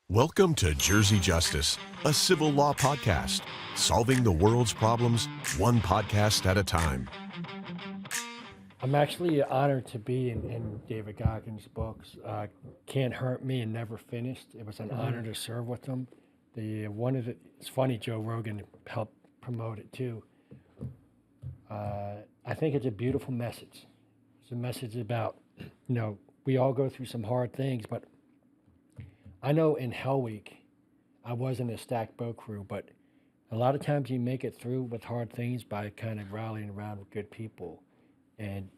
Welcome to Jersey Justice, a civil law podcast, solving the world's problems one podcast at a time. I'm actually honored to be in David Goggins' books. Can't Hurt Me and Never Finished. It was an honor to serve with him. It's funny, Joe Rogan helped promote it too. I think it's a beautiful message. It's a message about, we all go through some hard things, but I know in Hell Week, I was in a stacked boat crew, but a lot of times you make it through with hard things by kind of rallying around with good people. And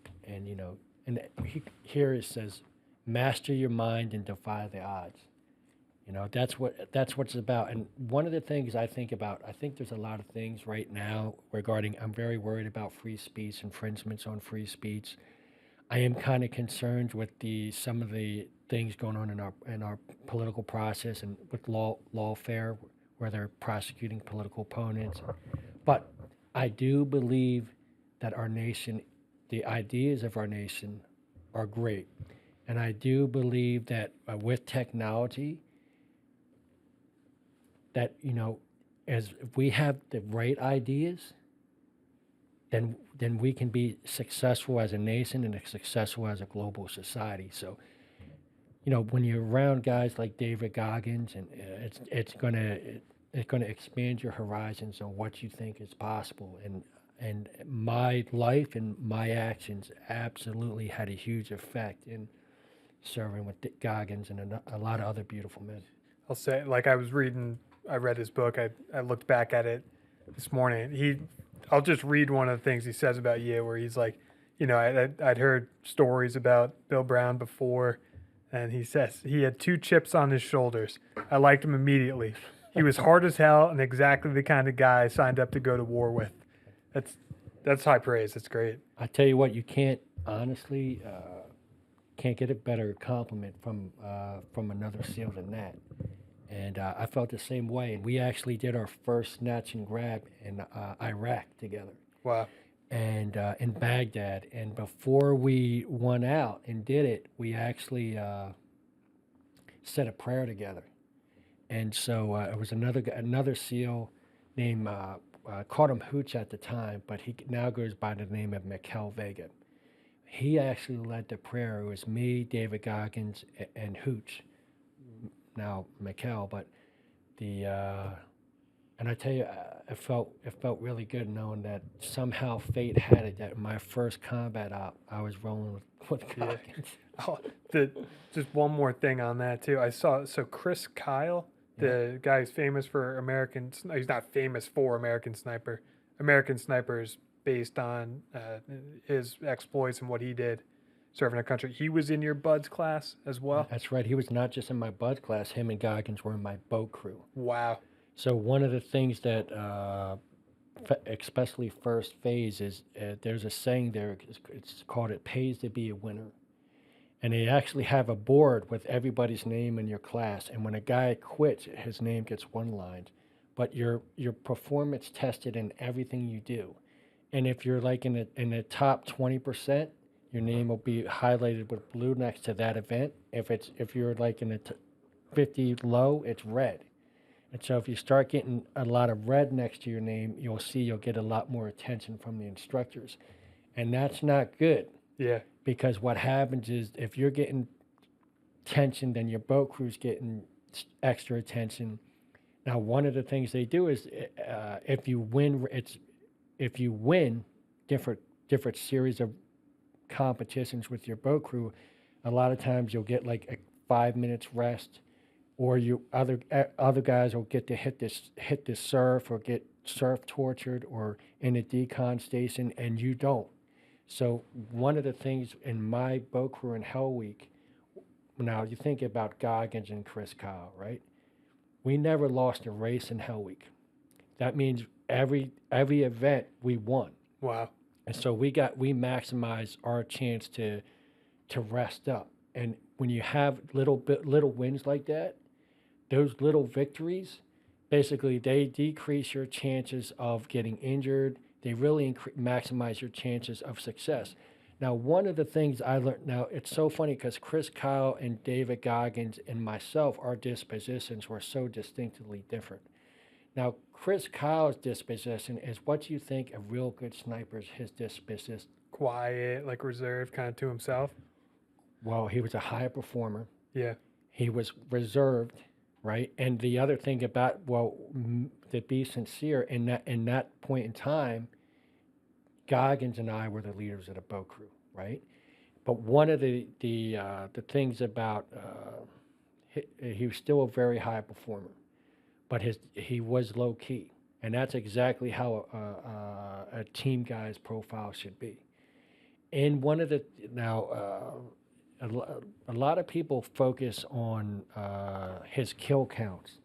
here it says, master your mind and defy the odds. That's what it's about. And one of the things I think about, I think there's a lot of things right now regarding. I'm very worried about free speech, infringements on free speech. I am kind of concerned with some of the things going on in our political process and with lawfare, where they're prosecuting political opponents. But I do believe that our nation, the ideas of our nation, are great, and I do believe that with technology, that as if we have the right ideas, then we can be successful as a nation and successful as a global society. So, when you're around guys like David Goggins, and it's gonna expand your horizons on what you think is possible. And my life and my actions absolutely had a huge effect in serving with Goggins and a lot of other beautiful men. I'll say, like I read his book. I looked back at it this morning. I'll just read one of the things he says about you, where he's like, I'd heard stories about Bill Brown before, and he says he had two chips on his shoulders. I liked him immediately. He was hard as hell and exactly the kind of guy I signed up to go to war with. That's high praise. That's great. I tell you what, you can't honestly can't get a better compliment from another SEAL than that. And I felt the same way. And we actually did our first snatch and grab in Iraq together. Wow. And in Baghdad. And before we went out and did it, we actually said a prayer together. And so it was another SEAL named, called him Hooch at the time, but he now goes by the name of Mikel Vega. He actually led the prayer. It was me, David Goggins, and Hooch. Now Mikel, but and I tell you, it felt really good knowing that somehow fate had it that my first combat op, I was rolling with Goggins. Oh, just one more thing on that too. I saw Chris Kyle, the guy who's famous for he's not famous for American Sniper. American Sniper is based on his exploits and what he did serving a country. He was in your Buds class as well? That's right. He was not just in my Buds class. Him and Goggins were in my boat crew. Wow. So one of the things that, especially first phase, is there's a saying there. It's called "It pays to be a winner," and they actually have a board with everybody's name in your class. And when a guy quits, his name gets one lined, but your performance tested in everything you do. And if you're like in the top 20%, your name will be highlighted with blue next to that event. If you're like in the 50 low, it's red. And so if you start getting a lot of red next to your name, you'll get a lot more attention from the instructors. And that's not good. Yeah. Because what happens is if you're getting tension, then your boat crew's getting extra attention. Now, one of the things they do is if you win different series of competitions with your boat crew, a lot of times you'll get like a 5 minutes rest, or you other guys will get to hit this surf or get surf tortured or in a decon station, and you don't. So one of the things in my boat crew in Hell Week, now you think about Goggins and Chris Kyle, right? We never lost a race in Hell Week. That means every event we won. Wow. And so we maximize our chance to rest up. And when you have little wins like that, those little victories, basically they decrease your chances of getting injured. They really maximize your chances of success. Now, one of the things I learned, now it's so funny because Chris Kyle and David Goggins and myself, our dispositions were so distinctively different. Now, Chris Kyle's disposition is what you think a real good sniper's his disposition. Quiet, like reserved, kind of to himself. Well, he was a high performer. Yeah. He was reserved, right? And the other thing about, well, to be sincere, in that point in time, Goggins and I were the leaders of the boat crew, right? But one of the things about he was still a very high performer, but he was low key, and that's exactly how a team guy's profile should be. And one of the now a lot of people focus on his kill counts,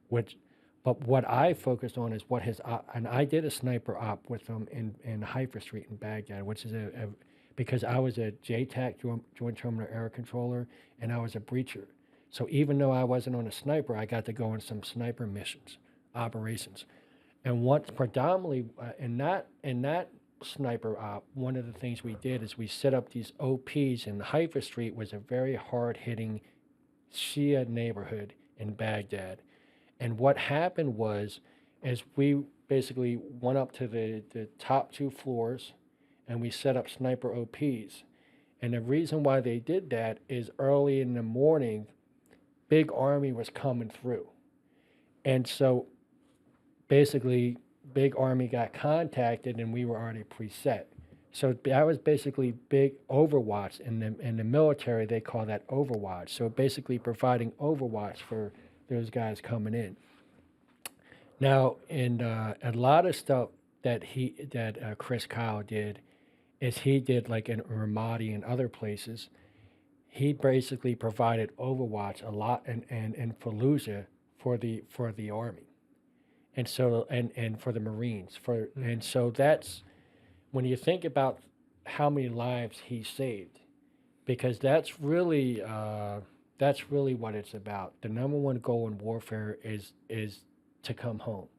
which, but what I focused on is what his and I did a sniper op with him in Haifa Street in Baghdad, which is because I was a JTAC Joint Terminal Air Controller and I was a breacher. So even though I wasn't on a sniper, I got to go on some sniper missions, operations, and what predominantly in that sniper op, one of the things we did is we set up these OPs, and Haifa Street was a very hard-hitting Shia neighborhood in Baghdad. And what happened was, is we basically went up to the top two floors, and we set up sniper OPs. And the reason why they did that is early in the morning, big army was coming through. And so basically, big army got contacted and we were already preset. So that was basically big overwatch. In the military, they call that overwatch. So basically providing overwatch for those guys coming in. Now, in a lot of stuff that Chris Kyle did is he did like in Ramadi and other places, he basically provided overwatch a lot and Fallujah for the army. And so and for the Marines and so that's when you think about how many lives he saved, because that's really what it's about. The number one goal in warfare is to come home.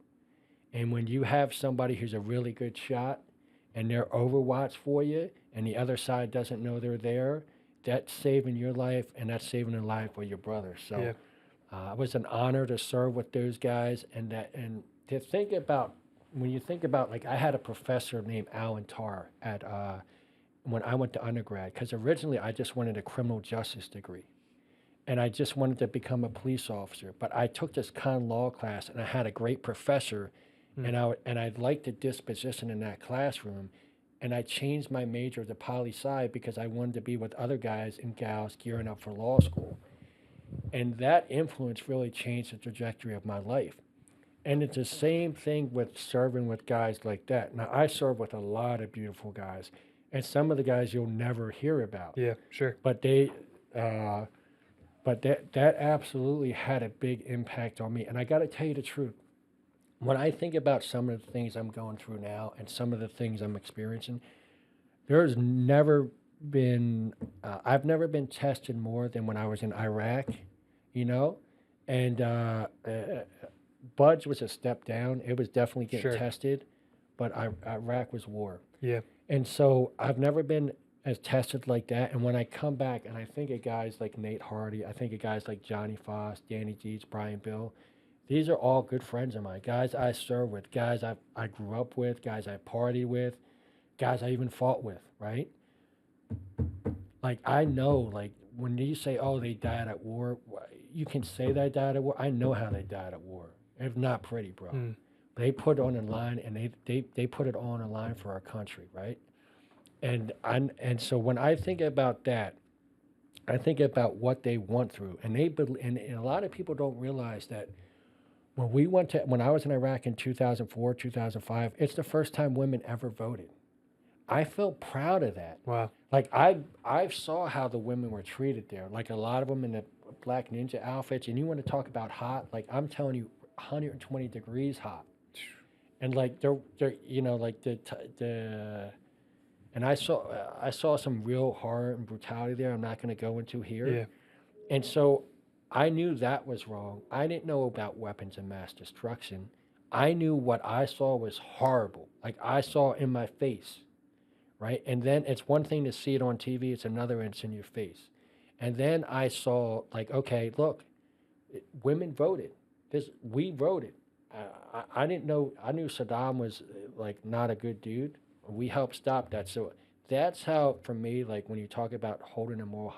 And when you have somebody who's a really good shot and they're overwatch for you and the other side doesn't know they're there, that's saving your life and that's saving the life of your brother. So Yeah. it was an honor to serve with those guys, and to think about, when you think about, like, I had a professor named Alan Tarr at when I went to undergrad, because originally I just wanted a criminal justice degree, and I just wanted to become a police officer. But I took this con law class, and I had a great professor, and I liked the disposition in that classroom, and I changed my major to poli-sci because I wanted to be with other guys and gals gearing up for law school. And that influence really changed the trajectory of my life. And it's the same thing with serving with guys like that. Now, I serve with a lot of beautiful guys, and some of the guys you'll never hear about. Yeah, sure. But that absolutely had a big impact on me. And I got to tell you the truth. When I think about some of the things I'm going through now and some of the things I'm experiencing, there's never been, I've never been tested more than when I was in Iraq, and Budge was a step down. It was definitely getting Sure. tested, but Iraq was war. Yeah. And so I've never been as tested like that. And when I come back and I think of guys like Nate Hardy, I think of guys like Johnny Foss, Danny Dietz, Brian Bill, these are all good friends of mine. Guys I serve with, guys I grew up with, guys I partied with, guys I even fought with, right? Like, I know, like, when you say, oh, they died at war, you can say they died at war. I know how they died at war. It's not pretty, bro. They put it on the line, and they put it on the line for our country, right? And so when I think about that, I think about what they went through, and and a lot of people don't realize that when I was in Iraq in 2004, 2005, it's the first time women ever voted. I felt proud of that. Wow. Like, I saw how the women were treated there. Like, a lot of them in the black ninja outfits, and you want to talk about hot? Like, I'm telling you, 120 degrees hot. And like they're like and I saw some real horror and brutality there. I'm not going to go into here. Yeah. And so I knew that was wrong. I didn't know about weapons of mass destruction. I knew what I saw was horrible. Like, I saw in my face, right? And then it's one thing to see it on TV, it's another, it's in your face. And then I saw, like, okay, look, women voted. We voted. I didn't know. I knew Saddam was like not a good dude. We helped stop that. So that's how, for me, like when you talk about holding a moral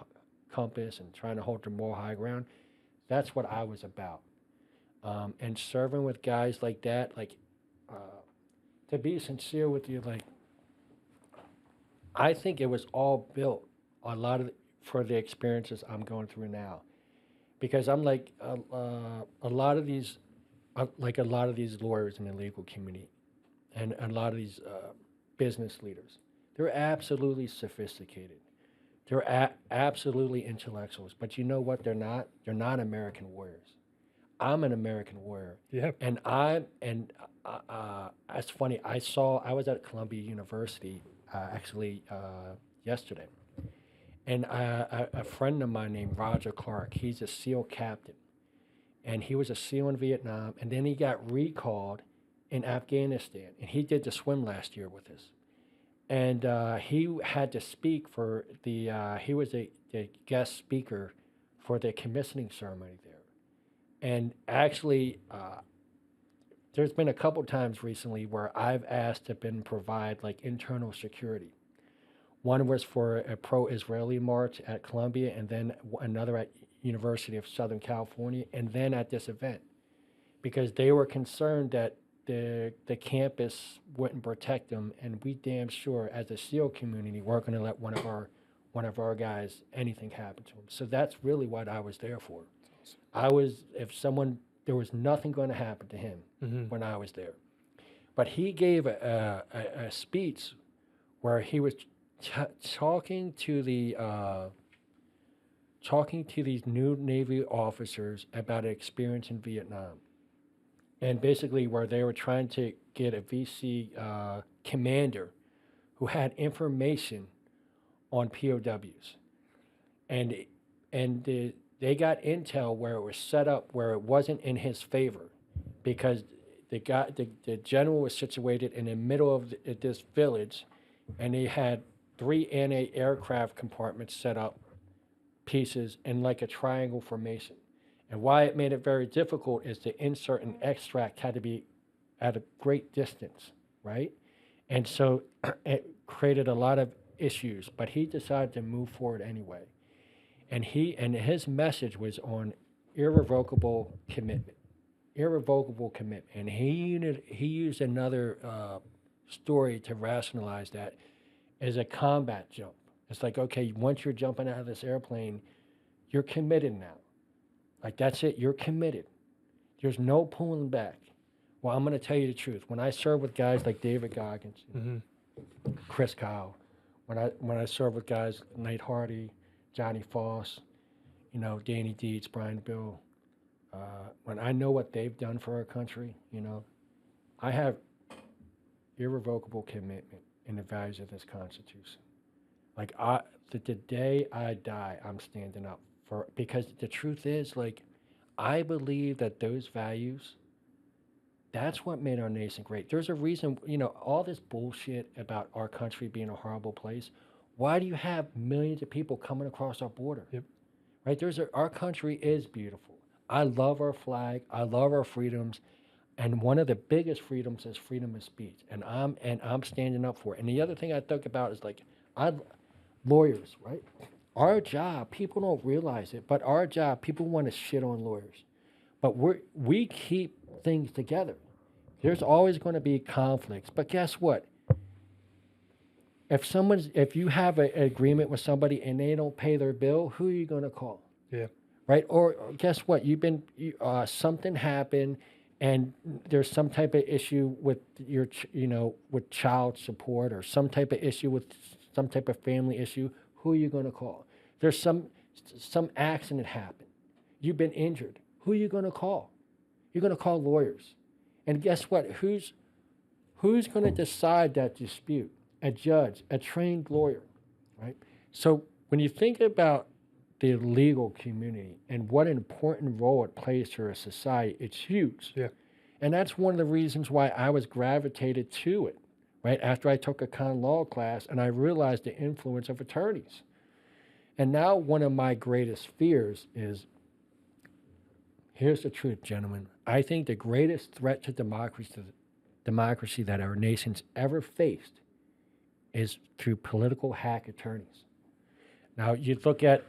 compass and trying to hold the moral high ground, that's what I was about. And serving with guys like that, like uh, to be sincere with you, like I think it was all built a lot of for the experiences I'm going through now, because I'm like a lot of these, like a lot of these lawyers in the legal community, and a lot of these business leaders, they're absolutely sophisticated. They're absolutely intellectuals, but you know what? They're not. They're not American warriors. I'm an American warrior, Yeah. and it's funny. I was at Columbia University actually yesterday, and a friend of mine named Roger Clark. He's a SEAL captain, and he was a SEAL in Vietnam, and then he got recalled in Afghanistan, and he did the swim last year with us. And he had to speak for the. He was the guest speaker for the commissioning ceremony there. And actually, there's been a couple times recently where I've asked to been provide like internal security. One was for a pro-Israeli march at Columbia, and then another at University of Southern California, and then at this event, because they were concerned that the campus wouldn't protect them, and we damn sure as a SEAL community weren't going to let one of our guys anything happen to him. So that's really what I was there for. I was if someone there was nothing going to happen to him when I was there, but he gave a speech where he was talking to these new Navy officers about an experience in Vietnam, and basically where they were trying to get a VC commander who had information on POWs, and they got intel where it was set up where it wasn't in his favor, because the general was situated in the middle of this village, and they had 3 anti-aircraft compartments set up, pieces in like a triangle formation. And why it made it very difficult is the insert and extract had to be at a great distance, right? And so it created a lot of issues, but he decided to move forward anyway. And his message was on irrevocable commitment, And he used another story to rationalize that as a combat jump. It's like, okay, once you're jumping out of this airplane, you're committed now. Like, that's it, you're committed. There's no pulling back. Well, I'm going to tell you the truth. When I served with guys like David Goggins, Chris Kyle, when I served with guys Nate Hardy, Johnny Foss, Danny Dietz, Brian Bill, when I know what they've done for our country, I have irrevocable commitment in the values of this Constitution. Like, the day I die, I'm standing up for, because the truth is, like, I believe that those values, that's what made our nation great. There's a reason, all this bullshit about our country being a horrible place. Why do you have millions of people coming across our border? Yep. Right? Our country is beautiful. I love our flag. I love our freedoms. And one of the biggest freedoms is freedom of speech. And I'm standing up for it. And the other thing I think about is, like, lawyers, right? Our job, people don't realize it, but our job, people want to shit on lawyers. But we keep things together. There's always going to be conflicts. But guess what? If you have an agreement with somebody and they don't pay their bill, who are you going to call? Yeah. Right? Or guess what? Something happened, and there's some type of issue with with child support, or some type of issue with some type of family issue. Who are you going to call? There's some accident happened. You've been injured. Who are you going to call? You're going to call lawyers. And guess what? Who's going to decide that dispute? A judge, a trained lawyer, right? So when you think about the legal community and what an important role it plays for a society, it's huge. Yeah. And that's one of the reasons why I was gravitated to it, right? After I took a con law class and I realized the influence of attorneys. And now one of my greatest fears is, here's the truth, gentlemen. I think the greatest threat to democracy that our nation's ever faced is through political hack attorneys. Now, you look at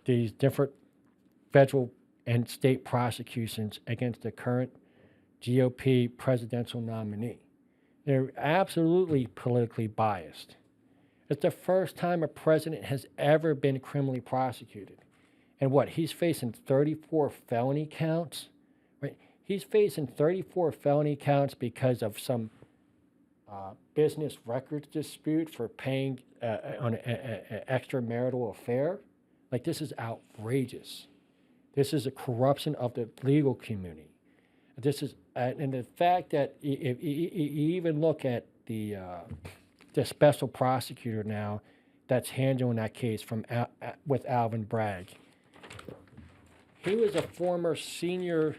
these different federal and state prosecutions against the current GOP presidential nominee. They're absolutely politically biased. It's the first time a president has ever been criminally prosecuted. And what, he's facing 34 felony counts? Right? He's facing 34 felony counts because of some business records dispute for paying on an extramarital affair. Like, this is outrageous. This is a corruption of the legal community. This is, and the fact that if you even look at the special prosecutor now that's handling that case with Alvin Bragg. He was a former senior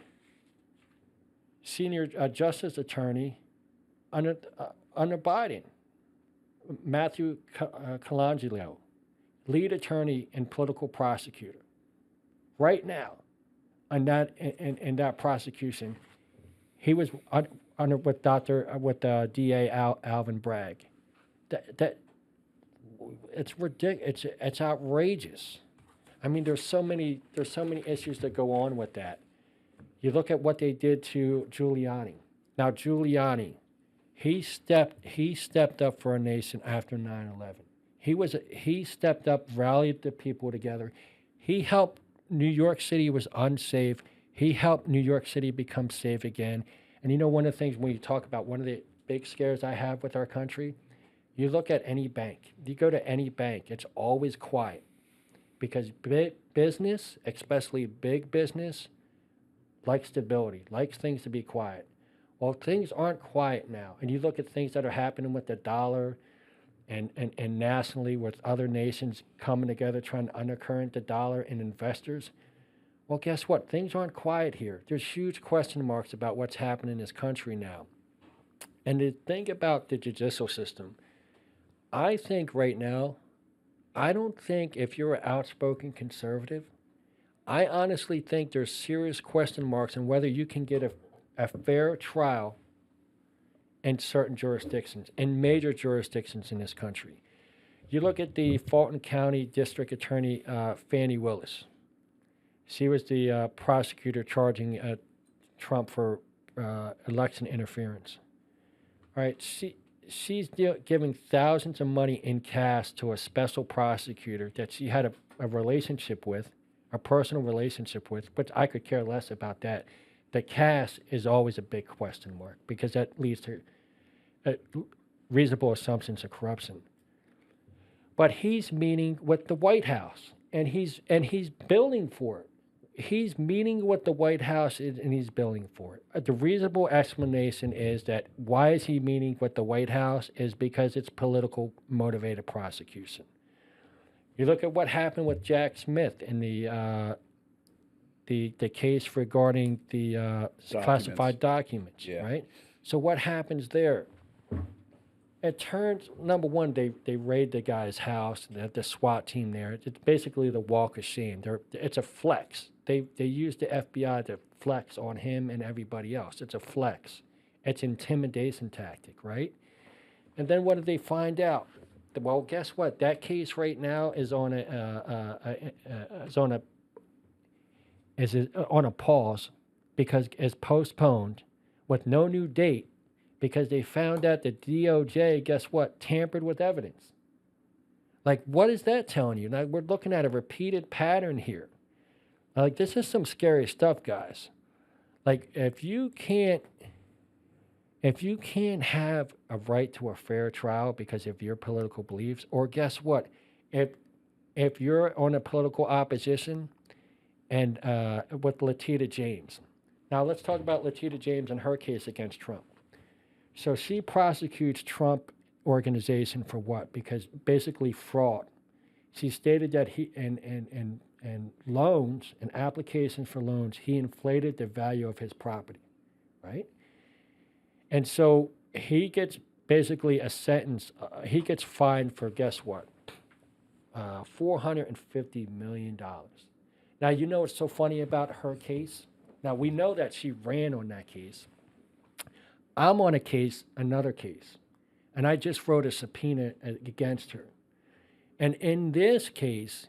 justice attorney under Biden, Matthew Colangelo, lead attorney and political prosecutor. Right now, in that prosecution, he was under with DA Alvin Bragg. That it's ridiculous. It's outrageous. I mean, there's so many issues that go on with that. You look at what they did to Giuliani. Now, Giuliani, he stepped up for our nation after 9/11. He stepped up, rallied the people together. He helped New York City was unsafe. He helped New York City become safe again. And you know, one of the things when you talk about one of the big scares I have with our country, you look at any bank. You go to any bank, it's always quiet because big business, especially big business, likes stability, likes things to be quiet. Well, things aren't quiet now. And you look at things that are happening with the dollar and nationally with other nations coming together trying to undercurrent the dollar and investors. Well, guess what? Things aren't quiet here. There's huge question marks about what's happening in this country now. And the thing about the judicial system, I think right now, I don't think if you're an outspoken conservative, I honestly think there's serious question marks on whether you can get a fair trial in certain jurisdictions, in major jurisdictions in this country. You look at the Fulton County District Attorney Fannie Willis. She was the prosecutor charging Trump for election interference. All right, she's giving thousands of money in cash to a special prosecutor that she had a relationship with, a personal relationship with, but I could care less about that. The cash is always a big question mark because that leads to reasonable assumptions of corruption. But he's meeting with the White House, and he's building for it. He's meeting with the White House, and he's building for it. The reasonable explanation is that why is he meeting with the White House is because it's political motivated prosecution. You look at what happened with Jack Smith in the case regarding the classified documents, Yeah. right? So what happens there? It turns, number one, they raid the guy's house, the SWAT team there. It's basically the walk of shame. It's a flex. They use the FBI to flex on him and everybody else. It's a flex. It's intimidation tactic, right? And then what did they find out? Well, guess what? That case right now is on a pause because it's postponed with no new date because they found out that DOJ, guess what, tampered with evidence. Like, what is that telling you? Now, we're looking at a repeated pattern here. Like, this is some scary stuff, guys. Like, if you can't have a right to a fair trial because of your political beliefs, or guess what, if you're on a political opposition and with Letitia James. Now, let's talk about Letitia James and her case against Trump. So she prosecutes Trump organization for what? Because basically fraud. She stated that he and loans and applications for loans, he inflated the value of his property, right? And so he gets basically a sentence. He gets fined for, guess what? $450 million. Now, you know what's so funny about her case? Now, we know that she ran on that case. I'm on a case, another case, and I just wrote a subpoena against her. And in this case,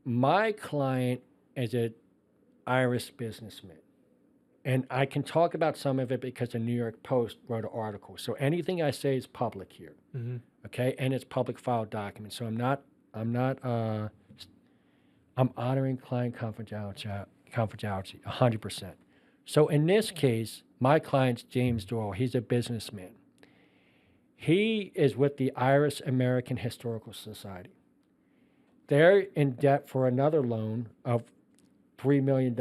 my client is an Irish businessman. And I can talk about some of it because the New York Post wrote an article. So anything I say is public here, okay? And it's public file documents. So I'm honoring client confidentiality 100%. So in this case, my client's James Doyle. He's a businessman. He is with the Irish American Historical Society. They're in debt for another loan of $3 million,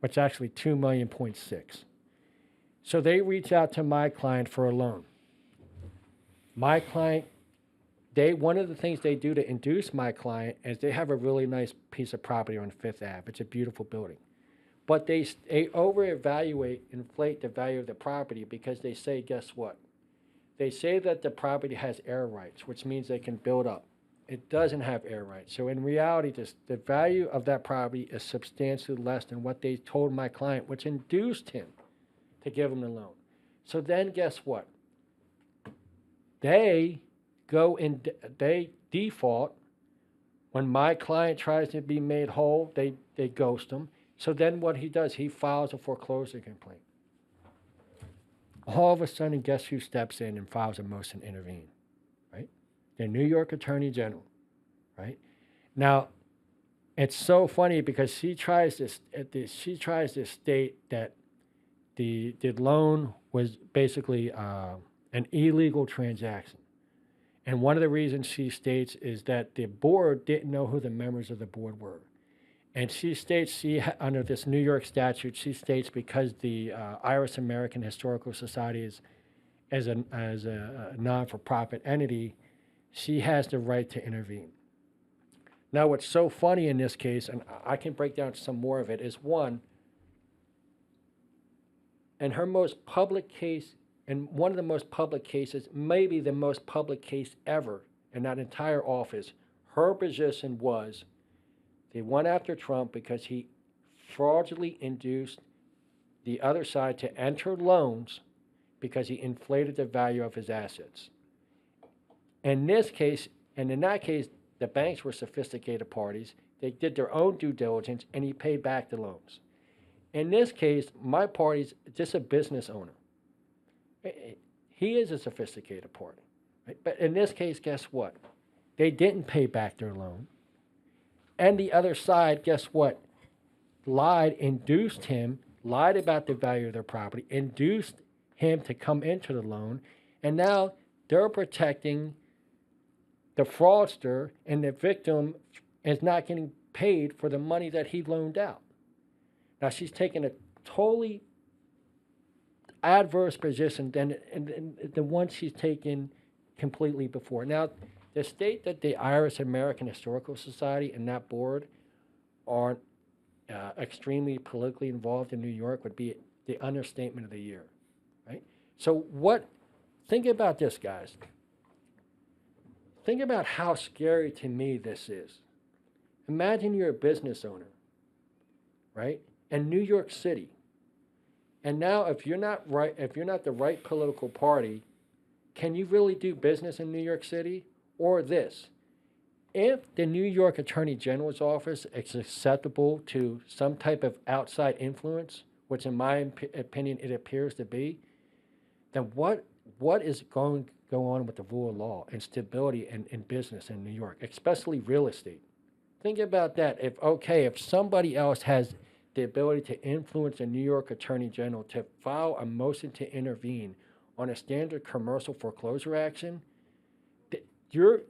which actually $2.6 million. So they reach out to my client for a loan. My client, one of the things they do to induce my client is they have a really nice piece of property on Fifth Ave. It's a beautiful building. But they inflate the value of the property because they say, guess what? They say that the property has air rights, which means they can build up. It doesn't have air rights. So in reality, the value of that property is substantially less than what they told my client, which induced him to give him the loan. So then guess what? They they default. When my client tries to be made whole, they ghost him. So then what he does, he files a foreclosure complaint. All of a sudden, guess who steps in and files a motion to intervene, right? The New York Attorney General, right? Now, it's so funny because she tries to state that the loan was basically an illegal transaction. And one of the reasons she states is that the board didn't know who the members of the board were. And she states, under this New York statute, she states because the Irish American Historical Society is a non-for-profit entity, she has the right to intervene. Now, what's so funny in this case, and I can break down some more of it, is one, in her most public case, and one of the most public cases, maybe the most public case ever in that entire office, her position was they went after Trump because he fraudulently induced the other side to enter loans because he inflated the value of his assets. In this case, and in that case, the banks were sophisticated parties. They did their own due diligence, and he paid back the loans. In this case, my party's just a business owner. He is a sophisticated party. Right? But in this case, guess what? They didn't pay back their loan. And the other side, guess what? Lied about the value of their property, induced him to come into the loan, and now they're protecting the fraudster, and the victim is not getting paid for the money that he loaned out. Now, she's taken a totally adverse position than the one she's taken completely before. Now, the state that the Irish American Historical Society and that board aren't extremely politically involved in New York would be the understatement of the year, right? So think about this, guys. Think about how scary to me this is. Imagine you're a business owner, right? In New York City. And now if you're not the right political party, can you really do business in New York City? Or this, if the New York Attorney General's office is susceptible to some type of outside influence, which in my opinion it appears to be, then what is going to go on with the rule of law and stability in business in New York, especially real estate? Think about that. If somebody else has the ability to influence a New York Attorney General to file a motion to intervene on a standard commercial foreclosure action,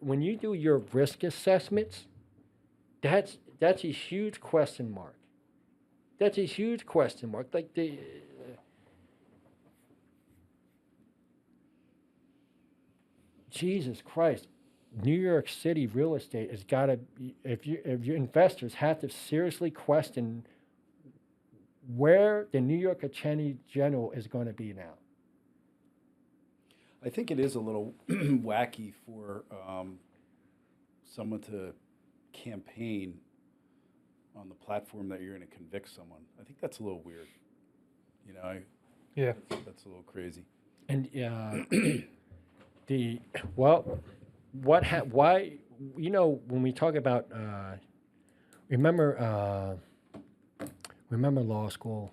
when you do your risk assessments, that's a huge question mark. That's a huge question mark. Like Jesus Christ, New York City real estate has got to. If your investors have to seriously question where the New York Attorney General is going to be now. I think it is a little wacky for someone to campaign on the platform that you're going to convict someone. I think that's a little weird. You know, Yeah. I think that's a little crazy. And why, when we talk about, remember law school,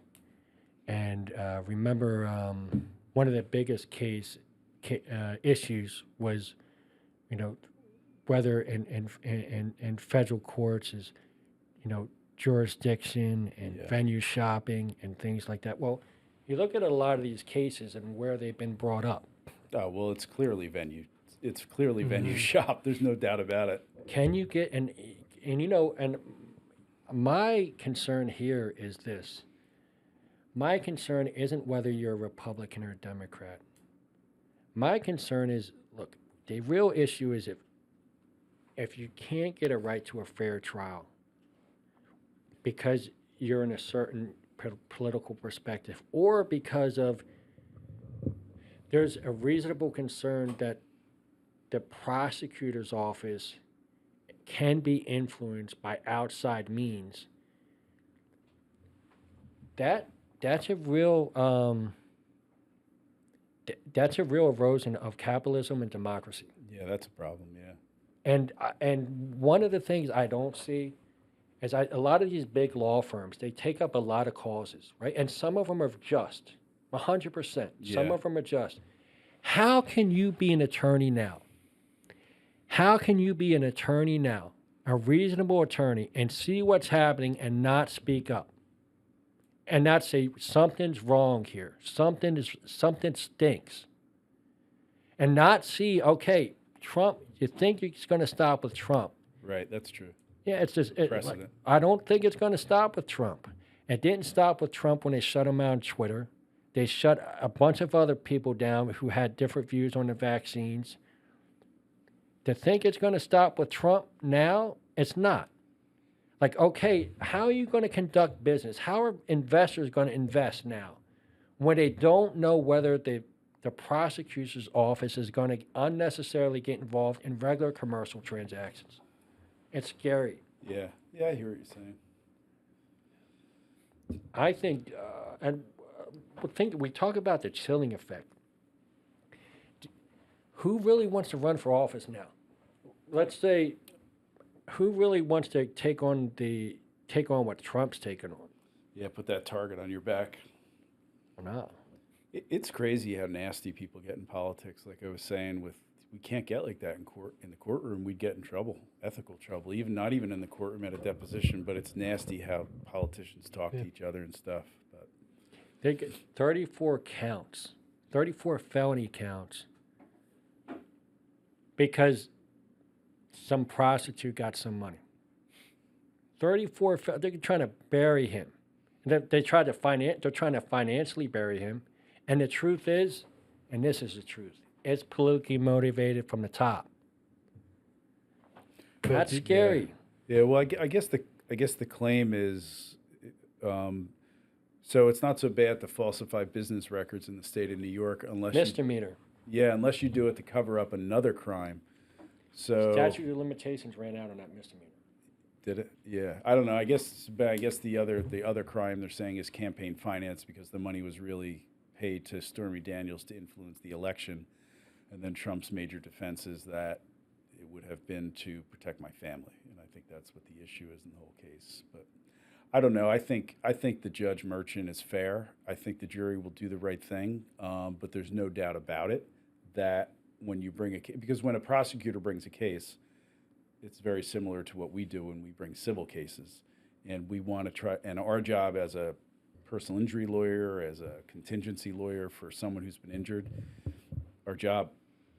and remember one of the biggest issues was, whether in federal courts is, jurisdiction and venue shopping and things like that. Well, you look at a lot of these cases and where they've been brought up. Oh, well, it's clearly venue. It's clearly venue shop. There's no doubt about it. Can you get, and my concern here is this. My concern isn't whether you're a Republican or a Democrat. My concern is, look, the real issue is if you can't get a right to a fair trial because you're in a certain political perspective, or because of there's a reasonable concern that the prosecutor's office can be influenced by outside means, that's a real erosion of capitalism and democracy. Yeah, that's a problem. Yeah. And one of the things I don't see is a lot of these big law firms, they take up a lot of causes, right? And some of them are just, 100%. Some Yeah. of them are just. How can you be an attorney now? How can you be an attorney now, a reasonable attorney, and see what's happening and not speak up? And not say something's wrong here, something stinks, and not see, okay, Trump. You think it's going to stop with Trump? Right, that's true. Yeah, it's just Precedent. I don't think it's going to stop with Trump. It didn't stop with Trump when they shut him out on Twitter. They shut a bunch of other people down who had different views on the vaccines. To think it's going to stop with Trump now, it's not. Like, okay, how are you going to conduct business? How are investors going to invest now when they don't know whether the prosecutor's office is going to unnecessarily get involved in regular commercial transactions? It's scary. Yeah, I hear what you're saying. I think, we talk about the chilling effect. Who really wants to run for office now? Let's say, who really wants to take on what Trump's taken on? Yeah, put that target on your back. No. It's crazy how nasty people get in politics. Like I was saying, we can't get like that in court. In the courtroom, we'd get in trouble, ethical trouble. Not even in the courtroom at a deposition. But it's nasty how politicians talk to each other and stuff. But they get 34 counts, 34 felony counts, because some prostitute got some money. 34. They're trying to bury him. They're trying to financially bury him. And the truth is, and this is the truth, it's politically motivated from the top. That's scary. Yeah. Well, I guess the claim is, so it's not so bad to falsify business records in the state of New York unless misdemeanor. Unless you do it to cover up another crime. So statute of limitations ran out on that misdemeanor. Did it? Yeah. I don't know. I guess the other crime they're saying is campaign finance, because the money was really paid to Stormy Daniels to influence the election, and then Trump's major defense is that it would have been to protect my family, and I think that's what the issue is in the whole case. But I don't know. I think the Judge Merchant is fair. I think the jury will do the right thing, but there's no doubt about it that when you bring because when a prosecutor brings a case, it's very similar to what we do when we bring civil cases, and we want to try. And our job as a personal injury lawyer, as a contingency lawyer for someone who's been injured, our job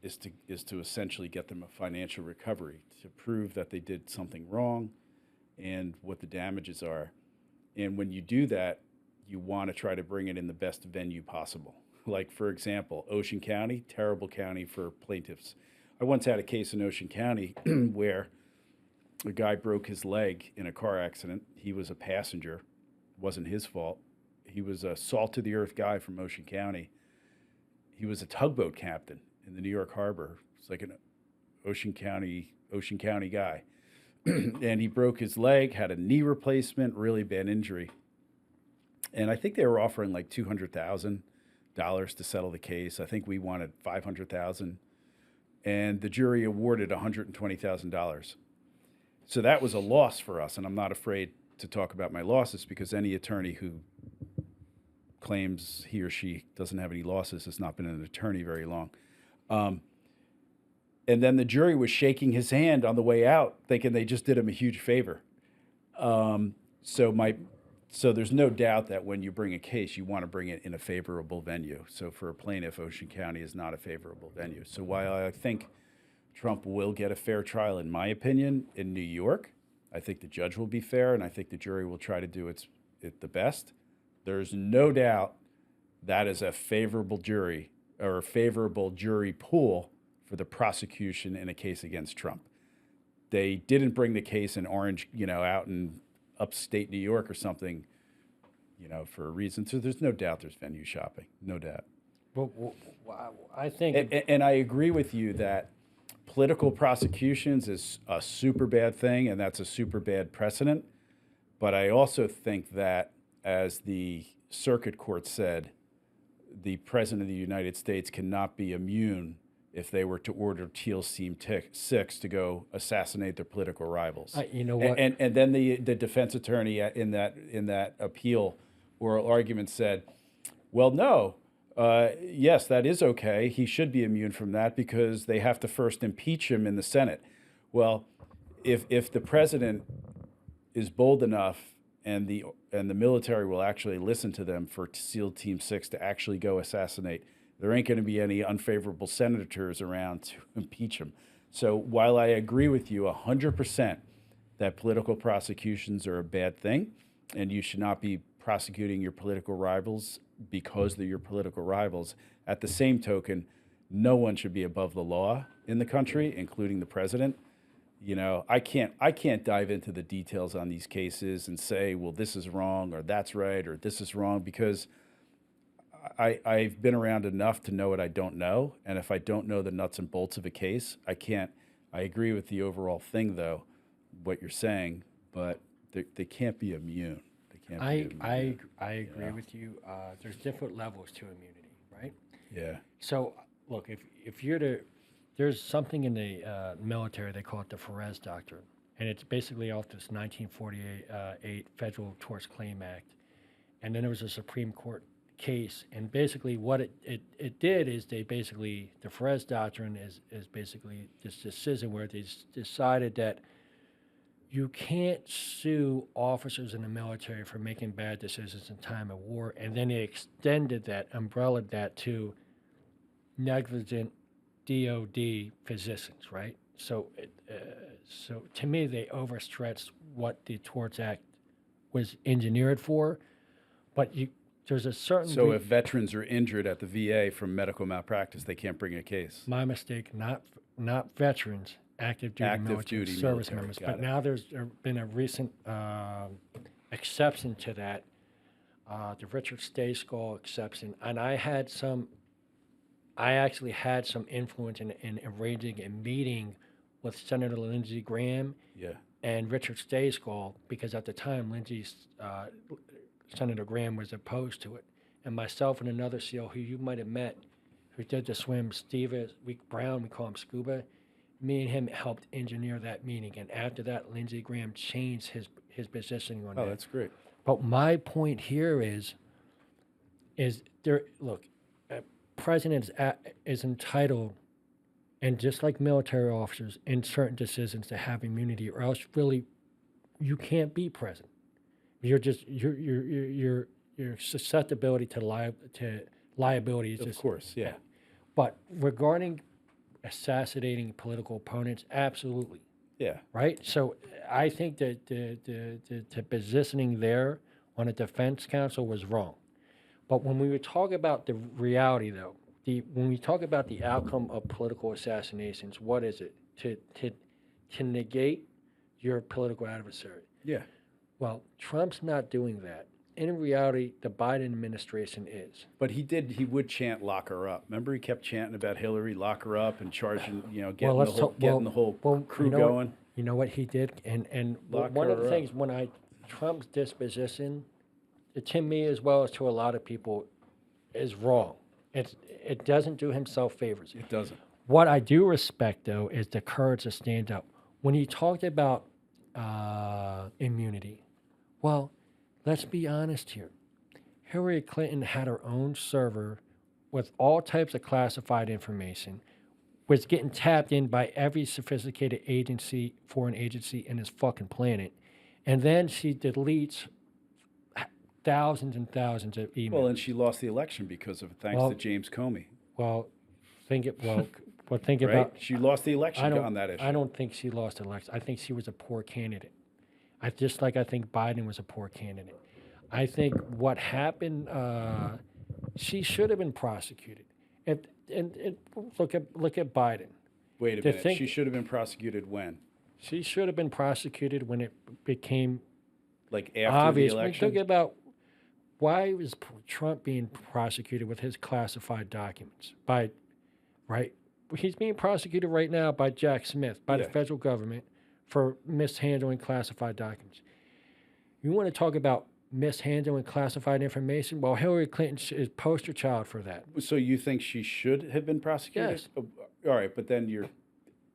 is to essentially get them a financial recovery, to prove that they did something wrong and what the damages are. And when you do that, you want to try to bring it in the best venue possible. Like, for example, Ocean County, terrible county for plaintiffs. I once had a case in Ocean County where a guy broke his leg in a car accident. He was a passenger. It wasn't his fault. He was a salt-to-the-earth guy from Ocean County. He was a tugboat captain, in the New York Harbor. It's like an Ocean County guy. And he broke his leg, had a knee replacement, really bad injury. And I think they were offering like $200,000 to settle the case. I think we wanted $500,000, and the jury awarded $120,000. So that was a loss for us, and I'm not afraid to talk about my losses because any attorney who claims he or she doesn't have any losses has not been an attorney very long. And then the jury was shaking his hand on the way out, thinking they just did him a huge favor. So there's no doubt that when you bring a case, you want to bring it in a favorable venue. So for a plaintiff, Ocean County is not a favorable venue. So while I think Trump will get a fair trial, in my opinion, in New York, I think the judge will be fair, and I think the jury will try to do it the best. There's no doubt that is a favorable jury or a favorable jury pool for the prosecution in a case against Trump. They didn't bring the case in Orange, out in upstate New York or something, for a reason. So there's no doubt there's venue shopping, no doubt. Well, I think, and I agree with you that political prosecutions is a super bad thing, and that's a super bad precedent. But I also think that, as the circuit court said, the President of the United States cannot be immune if they were to order Teal Team 6 to go assassinate their political rivals. you know what? And then the defense attorney in that appeal oral argument said, well, no, yes, that is okay. He should be immune from that because they have to first impeach him in the Senate. Well, if the president is bold enough and the military will actually listen to them for SEAL Team 6 to actually go assassinate, there ain't going to be any unfavorable senators around to impeach him. So while I agree with you 100% that political prosecutions are a bad thing, and you should not be prosecuting your political rivals because they're your political rivals, at the same token, no one should be above the law in the country, including the president. I can't dive into the details on these cases and say, well, this is wrong or that's right or this is wrong, because I've been around enough to know what I don't know. And if I don't know the nuts and bolts of a case, I can't. I agree with the overall thing, though, what you're saying, but they can't be immune. They can't be immune. I agree with you. There's different levels to immunity, right? Yeah. So, look, if you're there's something in the military, they call it the Ferez Doctrine, and it's basically off this 1948 Federal Tort Claims Act. And then there was a Supreme Court case, and basically what it did is the Ferez Doctrine is basically this decision where they decided that you can't sue officers in the military for making bad decisions in time of war, and then they extended that, umbrellaed that to negligent DOD physicians, right? So so to me, they overstretched what the Torts Act was engineered for, but there's a certain... So if veterans are injured at the VA from medical malpractice, they can't bring a case. My mistake, not veterans, active duty military service members. But now there's been a recent exception to that, the Richard Stayskull exception, and I actually had some influence in arranging a meeting with Senator Lindsey Graham and Richard Stayskull, because at the time Senator Graham was opposed to it, and myself and another SEAL who you might have met, who did the swim, Steve Brown, we call him Scuba. Me and him helped engineer that meeting, and after that, Lindsey Graham changed his positioning on that. Oh, that's great. But my point here is there. Look, president is entitled, and just like military officers, in certain decisions to have immunity, or else really you can't be president. You're just your susceptibility to liability is of just, course, yeah. But regarding assassinating political opponents, absolutely. Yeah. Right? So I think that the positioning there on a defense counsel was wrong. But when we were talking about the reality, though, when we talk about the outcome of political assassinations, what is it? To negate your political adversary. Yeah. Well, Trump's not doing that. in reality, the Biden administration is. But he would chant "lock her up." Remember, he kept chanting about Hillary, "lock her up," and charging, getting the whole crew going. You know what he did, and Lock one of her the up. things Trump's disposition, to me as well as to a lot of people, is wrong. It doesn't do himself favors. It doesn't. What I do respect, though, is the courage to stand up. When he talked about immunity, well, let's be honest here. Hillary Clinton had her own server with all types of classified information, was getting tapped in by every sophisticated agency, foreign agency in this fucking planet. And then she deletes thousands and thousands of emails. Well, and she lost the election because of thanks to James Comey. Well, think Right? about. She lost the election on that issue. I don't think she lost the election. I think she was a poor candidate. I think Biden was a poor candidate. I think what happened, she should have been prosecuted. And look at Biden. Wait a minute. She should have been prosecuted when? She should have been prosecuted when it became like after obvious. the election. Think about why was Trump being prosecuted with his classified documents right? He's being prosecuted right now by Jack Smith, by the federal government, for mishandling classified documents. You want to talk about mishandling classified information? Well, Hillary Clinton is poster child for that. So you think she should have been prosecuted? Yes. Oh, all right, but then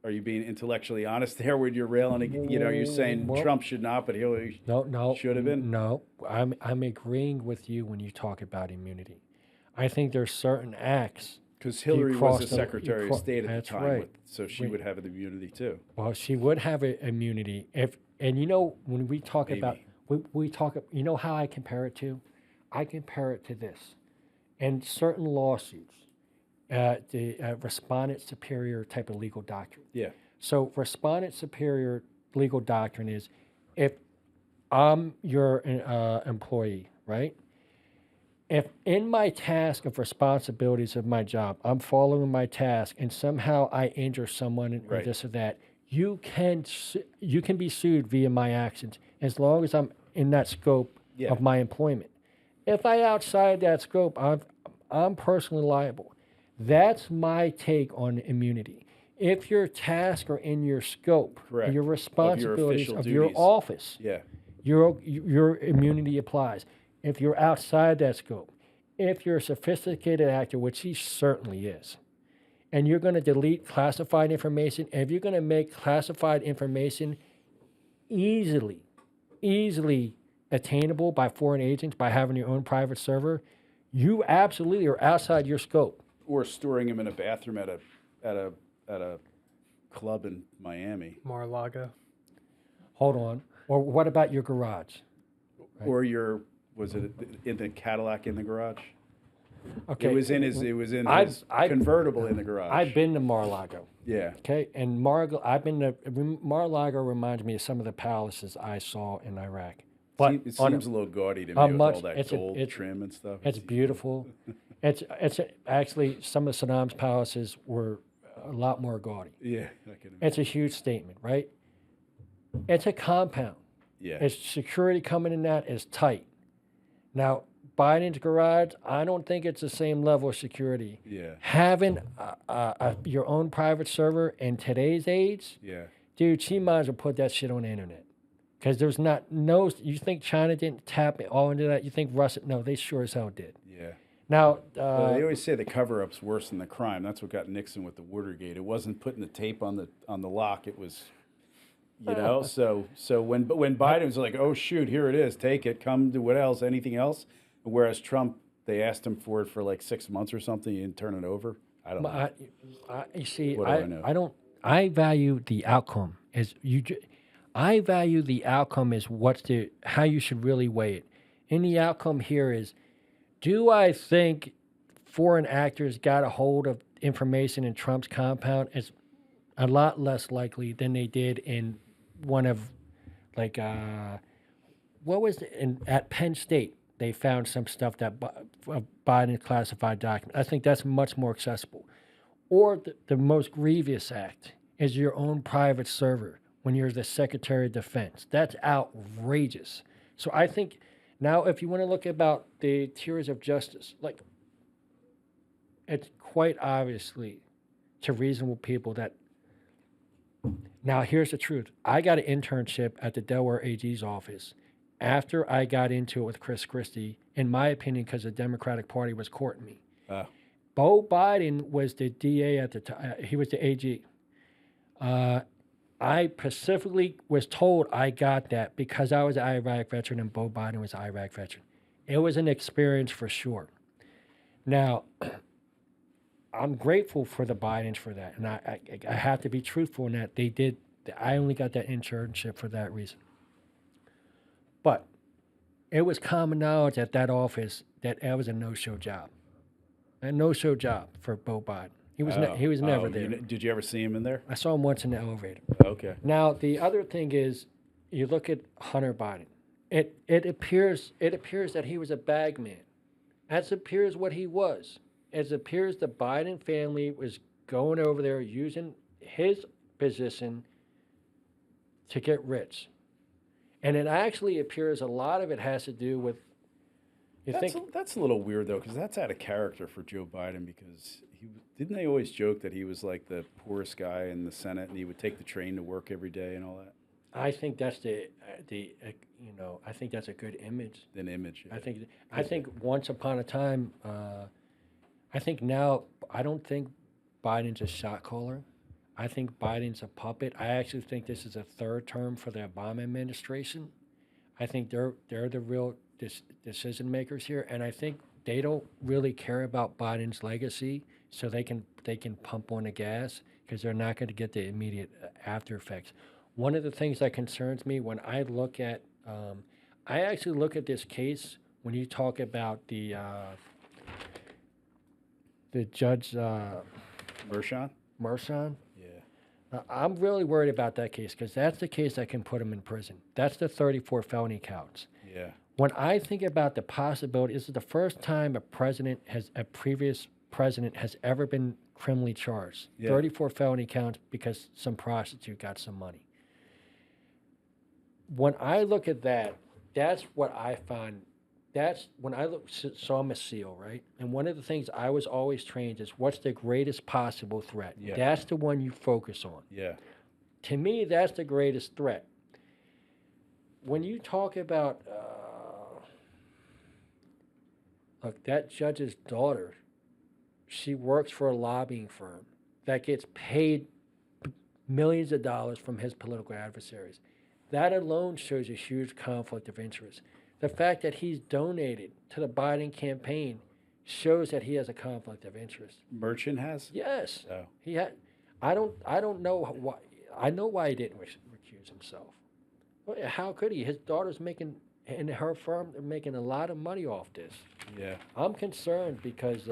are you being intellectually honest there when you're railing? You're saying Trump should not, but Hillary should have been? No, I'm agreeing with you when you talk about immunity. I think there's certain acts. Because Hillary was the Secretary of State at the time, right. So she would have the immunity too. Well, she would have immunity when we talk about we talk. You know how I compare it to? I compare it to this, and certain lawsuits, the respondent superior type of legal doctrine. Yeah. So respondent superior legal doctrine is, if I'm your employee, right? If in my task of responsibilities of my job, I'm following my task and somehow I injure someone or this or that, you can be sued via my actions as long as I'm in that scope of my employment. If I outside that scope, I'm personally liable. That's my take on immunity. If your tasks are in your scope, your responsibilities of your office, your immunity applies. If you're outside that scope, if you're a sophisticated actor, which he certainly is, and you're going to delete classified information, if you're going to make classified information easily attainable by foreign agents by having your own private server, you absolutely are outside your scope. Or storing them in a bathroom at a club in Miami. Mar-a-Lago. Hold on. Or what about your garage? Right? Or was it in the Cadillac in the garage? Okay. It was in his convertible in the garage. I've been to Mar-a-Lago. Yeah. Okay, and Mar-a-Lago reminds me of some of the palaces I saw in Iraq. But it seems a little gaudy to me with all that gold trim and stuff. It's beautiful. It's actually, some of Saddam's palaces were a lot more gaudy. Yeah, I can imagine. It's a huge statement, right? It's a compound. Yeah. Its security coming in that is tight. Now, Biden's garage, I don't think it's the same level of security. Yeah. Having your own private server in today's age, dude, she might as well put that shit on the internet. Because there's you think China didn't tap all into that? You think Russia? No, they sure as hell did. Yeah. Now, they always say the cover-up's worse than the crime. That's what got Nixon with the Watergate. It wasn't putting the tape on the lock. It was, So when Biden was like, oh shoot, here it is, take it, come do what else, anything else? Whereas Trump, they asked him for it for like 6 months or something. He didn't turn it over. I don't know. You see, What do I know? I don't. I value the outcome I value the outcome as how you should really weigh it. And the outcome here is, do I think foreign actors got a hold of information in Trump's compound? It's a lot less likely than they did in one of, at Penn State, they found some stuff that Biden classified documents. I think that's much more accessible. Or the most grievous act is your own private server when you're the Secretary of Defense. That's outrageous. So I think Now, if you want to look about the tiers of justice, like it's quite obviously to reasonable people that. Now, here's the truth. I got an internship at the Delaware AG's office after I got into it with Chris Christie, in my opinion, because the Democratic Party was courting me. Bo Biden was the DA at the time. He was the AG. I specifically was told I got that because I was an Iraq veteran and Bo Biden was an Iraq veteran. It was an experience for sure. Now, I'm grateful for the Bidens for that, and I have to be truthful in that they did. I only got that internship for that reason. But it was common knowledge at that office that it was a no-show job, a no-show job for Bo Biden. He was never there. Did you ever see him in there? I saw him once in the elevator. Okay. Now the other thing is, you look at Hunter Biden. It appears that he was a bag man. That appears what he was. It appears the Biden family was going over there using his position to get rich. And it actually appears a lot of it has to do with, That's a little weird, though, because that's out of character for Joe Biden, because didn't they always joke that he was like the poorest guy in the Senate and he would take the train to work every day and all that? I think that's I think that's a good image. An image. Yeah. I think once upon a time, I think now, I don't think Biden's a shot caller. I think Biden's a puppet. I actually think this is a third term for the Obama administration. I think they're the real decision makers here, and I think they don't really care about Biden's legacy, so they can pump on the gas because they're not going to get the immediate after effects. One of the things that concerns me when I look at, I actually look at this case when you talk about the judge Mershon? Yeah. I'm really worried about that case because that's the case that can put him in prison. That's the 34 felony counts. Yeah. When I think about the possibility, this is the first time a previous president has ever been criminally charged. Yeah. 34 felony counts because some prostitute got some money. When I look at that, that's what I find. That's when I saw I'm a SEAL, right? And one of the things I was always trained is what's the greatest possible threat? Yeah. That's the one you focus on. Yeah. To me, that's the greatest threat. When you talk about, look, that judge's daughter, she works for a lobbying firm that gets paid millions of dollars from his political adversaries. That alone shows a huge conflict of interest. The fact that he's donated to the Biden campaign shows that he has a conflict of interest. Merchant has? Yes. Oh. He had. I don't know why. I know why he didn't recuse himself. Well, how could he? His daughter's making, in her firm, they're making a lot of money off this. Yeah. I'm concerned because,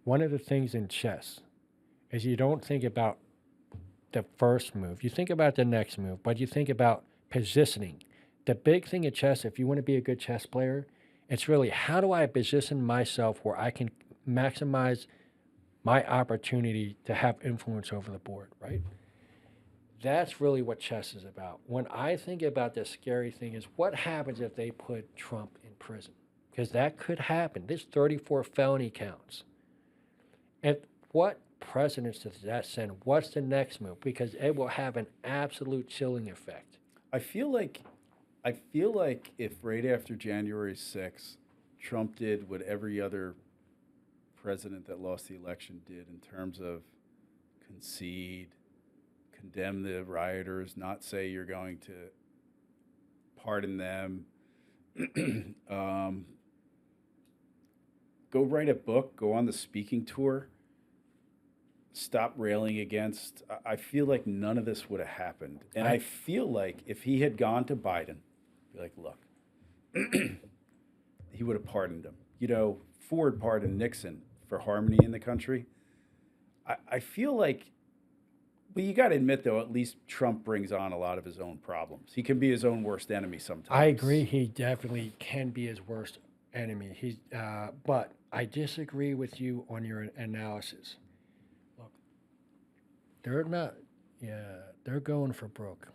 one of the things in chess is you don't think about the first move. You think about the next move, but you think about positioning. The big thing in chess, if you want to be a good chess player, it's really how do I position myself where I can maximize my opportunity to have influence over the board, right? That's really what chess is about. When I think about the scary thing is what happens if they put Trump in prison? Because that could happen. There's 34 felony counts. And what precedence does that send? What's the next move? Because it will have an absolute chilling effect. I feel like if right after January 6th, Trump did what every other president that lost the election did in terms of concede, condemn the rioters, not say you're going to pardon them, go write a book, go on the speaking tour, stop railing against. I feel like none of this would have happened. And I feel like if he had gone to Biden, be like, look, he would have pardoned him. You know, Ford pardoned Nixon for harmony in the country. I feel like, but you got to admit, though, at least Trump brings on a lot of his own problems. He can be his own worst enemy sometimes. I agree. He definitely can be his worst enemy. But I disagree with you on your analysis. Look, they're not. Yeah, they're going for broke.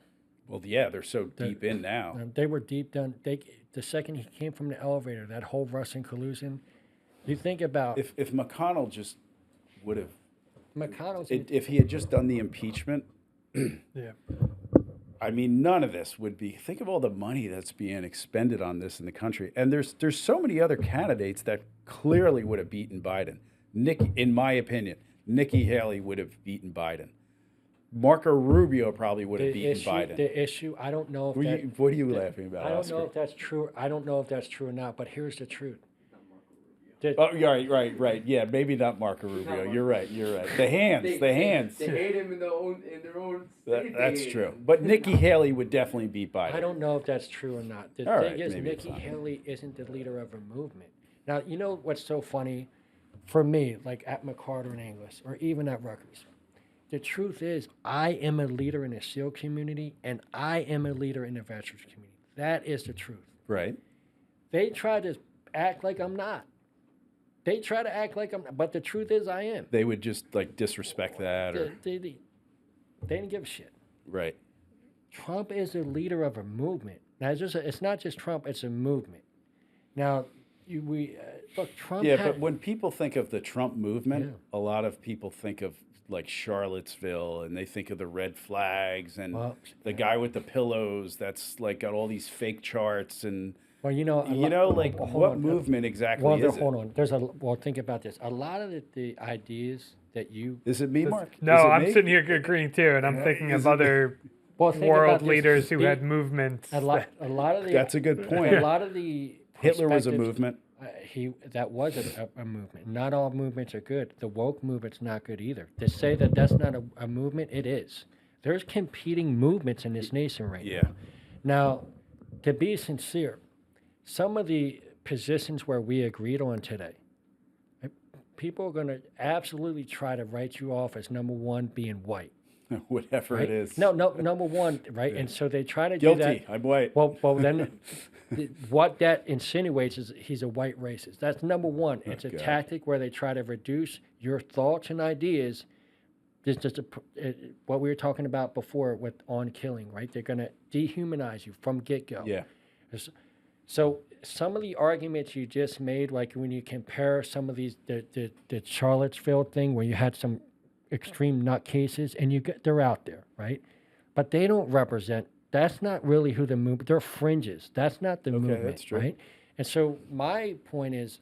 Well, yeah, they're so deep in now. They were deep down. The second he came from the elevator, that whole Russian collusion. You think about If McConnell just would have, McConnell's. if he had just done the impeachment, Yeah. I mean, none of this would be. Think of all the money that's being expended on this in the country, and there's so many other candidates that clearly would have beaten Biden. In my opinion, Nikki Haley would have beaten Biden. Marco Rubio probably would have beaten Biden. The issue, I don't know if What are you laughing about? I don't Oscar? know if that's true. I don't know if that's true or not. But here's the truth. Oh, right. Yeah, maybe not Marco Rubio. You're right. The hands. They hate him in their own state. That's true. But Nikki Haley would definitely beat Biden. I don't know if that's true or not. The All thing right, is, maybe it's Nikki not. Haley isn't the leader of a movement. Now, you know what's so funny for me, like at McCarter and Inglis, or even at Rutgers? The truth is, I am a leader in the SEAL community, and I am a leader in the veterans community. That is the truth. Right. They try to act like I'm not. They try to act like I'm not, but the truth is I am. They would just like disrespect that, or They didn't give a shit. right. Trump is a leader of a movement. Now, it's not just Trump, it's a movement. Now, look, Trump Yeah, had, but when people think of the Trump movement, Yeah. a lot of people think of like Charlottesville, and they think of the red flags and Well, the guy with the pillows that's like got all these fake charts and well, like hold what on. movement exactly Well, is it? hold on. Think about this. A lot of the ideas that you Is it me, Mark? No, Is it I'm me? sitting here agreeing too, and I'm thinking of other think world about this. leaders who The- had movements. a lot of the That's a good point. A lot of the Hitler was a perspectives- movement. That was a movement. Not all movements are good. The woke movement's not good either. To say that that's not a movement, it is. There's competing movements in this nation right Yeah. now. Now, to be sincere, some of the positions where we agreed on today, people are going to absolutely try to write you off as number one being white. Whatever Right? it is. No, number one, right? And so they try to Guilty. do that. I'm white. Well, then what that insinuates is he's a white racist. That's number one. It's a God. tactic where they try to reduce your thoughts and ideas. This just what we were talking about before with on killing, right? They're going to dehumanize you from get-go. Yeah. So some of the arguments you just made, like when you compare some of these, the Charlottesville thing where you had some extreme nutcases, and they're out there, right? But they don't represent. That's not really who the movement. They're fringes. That's not the movement, that's true. right? And so my point is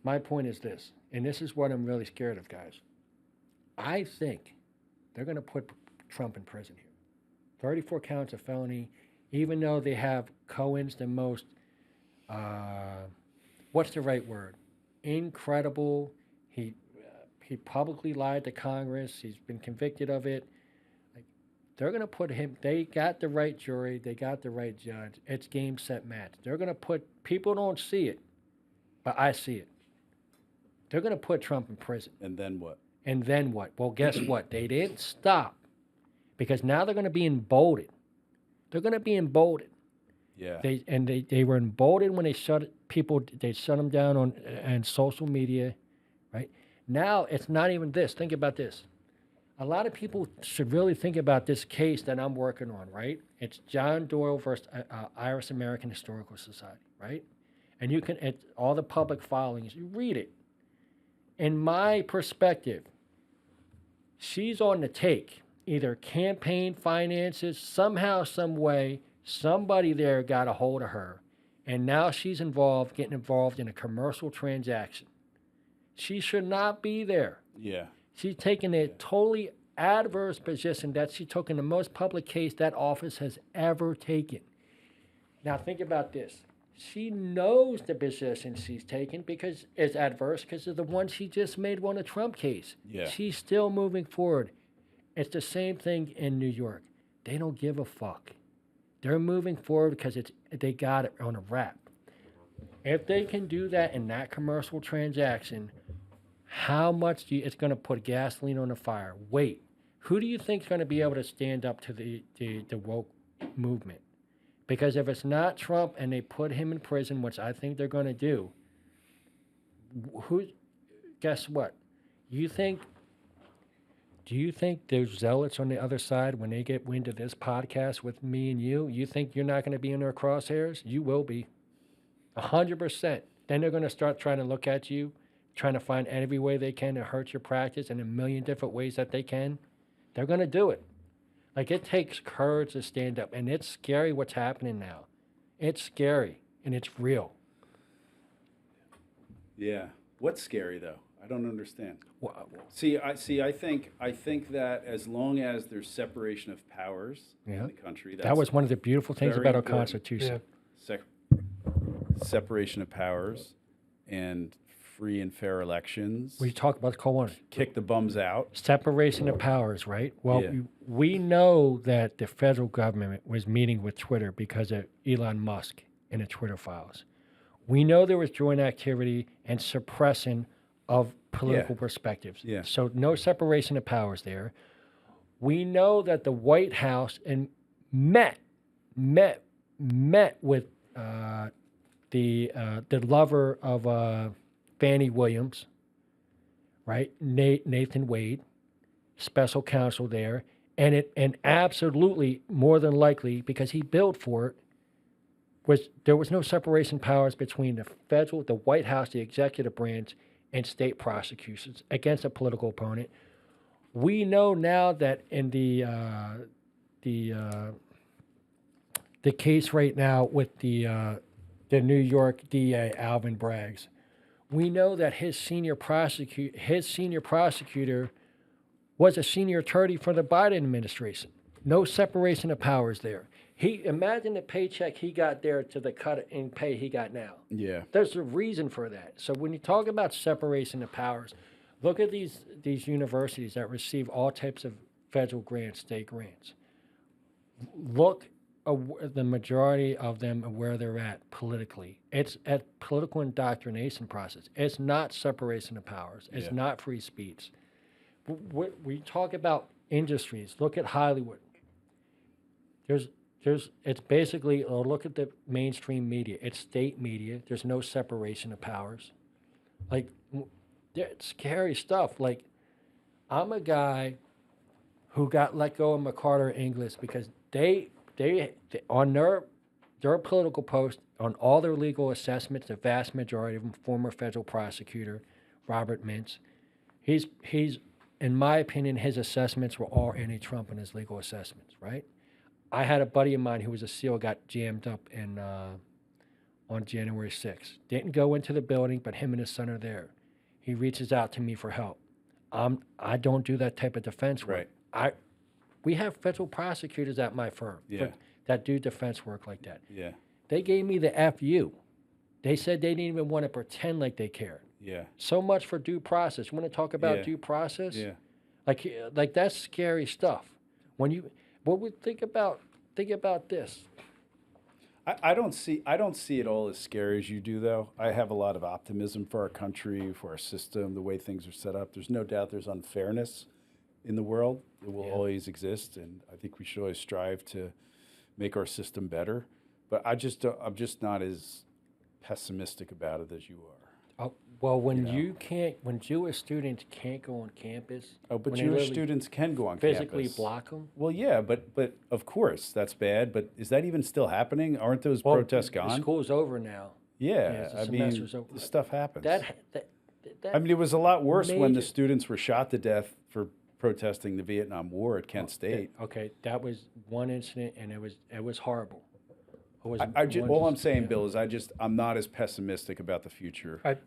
this, and this is what I'm really scared of, guys. I think they're going to put Trump in prison here. 34 counts of felony, even though they have Cohen's the most. What's the right word? Incredible. He publicly lied to Congress. He's been convicted of it. Like, they're going to put him. They got the right jury. They got the right judge. It's game, set, match. They're going to put. People don't see it, but I see it. They're going to put Trump in prison. And then what? And then what? Well, guess what? They didn't stop, because now they're going to be emboldened. They're going to be emboldened. Yeah. They were emboldened when they shut people. They shut them down on social media, right? Now it's not even this. Think about this. A lot of people should really think about this case that I'm working on, right? It's John Doyle versus Irish American Historical Society, right? And you can, all the public filings, you read it. In my perspective, she's on the take. Either campaign finances, somehow, some way, somebody there got a hold of her, and now she's getting involved in a commercial transaction. She should not be there. Yeah. She's taking a totally adverse position that she took in the most public case that office has ever taken. Now think about this. She knows the position she's taken because it's adverse because of the one she just made on the Trump case. Yeah. She's still moving forward. It's the same thing in New York. They don't give a fuck. They're moving forward because they got it on a wrap. If they can do that in that commercial transaction, how much it's going to put gasoline on the fire? Wait, who do you think is going to be able to stand up to the woke movement? Because if it's not Trump and they put him in prison, which I think they're going to do, guess what? You think Do you think those zealots on the other side, when they get wind of this podcast with me and you think you're not going to be in their crosshairs? You will be. 100%. Then they're going to start trying to look at you, trying to find every way they can to hurt your practice in a million different ways that they can. They're going to do it. Like, it takes courage to stand up, and it's scary what's happening now. It's scary, and it's real. Yeah. What's scary though? I don't understand. Well, I think that as long as there's separation of powers in the country, that was one of the beautiful things very about our important. Constitution. Separation of powers and free and fair elections. We talk about kick the bums out. Separation of powers, right? Well, we know that the federal government was meeting with Twitter because of Elon Musk and the Twitter files. We know there was joint activity and suppressing of political perspectives. Yeah. So no separation of powers there. We know that the White House and met with the lover of Fannie Williams, right? Nathan Wade, special counsel there, and absolutely more than likely, because he billed for it, there was no separation of powers between the White House, the executive branch, and state prosecutions against a political opponent. We know now that in the case right now with the New York DA Alvin Braggs, we know that his senior prosecutor was a senior attorney for the Biden administration. No separation of powers there. Imagine the paycheck he got there to the cut in pay he got now. Yeah. There's a reason for that. So when you talk about separation of powers, look at these universities that receive all types of federal grants, state grants. Look at the majority of them and where they're at politically. It's a political indoctrination process. It's not separation of powers. It's not free speech. We talk about industries. Look at Hollywood. It's basically, look at the mainstream media. It's state media. There's no separation of powers. Like, it's scary stuff. Like, I'm a guy who got let go of McCarter Inglis because they on their political post, on all their legal assessments, the vast majority of them, former federal prosecutor Robert Mintz, he's in my opinion, his assessments were all anti-Trump in his legal assessments, right? I had a buddy of mine who was a SEAL, got jammed up on January 6th. Didn't go into the building, but him and his son are there. He reaches out to me for help. I don't do that type of defense work. Right. We have federal prosecutors at my firm that do defense work like that. Yeah. They gave me the FU. They said they didn't even want to pretend like they cared. Yeah. So much for due process. You want to talk about due process? Yeah. Like that's scary stuff. Think about this. I don't see it all as scary as you do, though. I have a lot of optimism for our country, for our system, the way things are set up. There's no doubt there's unfairness in the world. It will always exist, and I think we should always strive to make our system better. But I'm just not as pessimistic about it as you are. Well, when Jewish students can't go on campus. Oh, but Jewish students can go on physically campus. block them? Well, yeah, but of course, that's bad. But is that even still happening? Aren't those protests gone? The school's over now. Yeah, the I mean, semester's over. this stuff happens. That I mean, it was a lot worse when the students were shot to death for protesting the Vietnam War at Kent State. Okay, that was one incident, and it was horrible. All I'm saying, Bill, is I'm not as pessimistic about the future.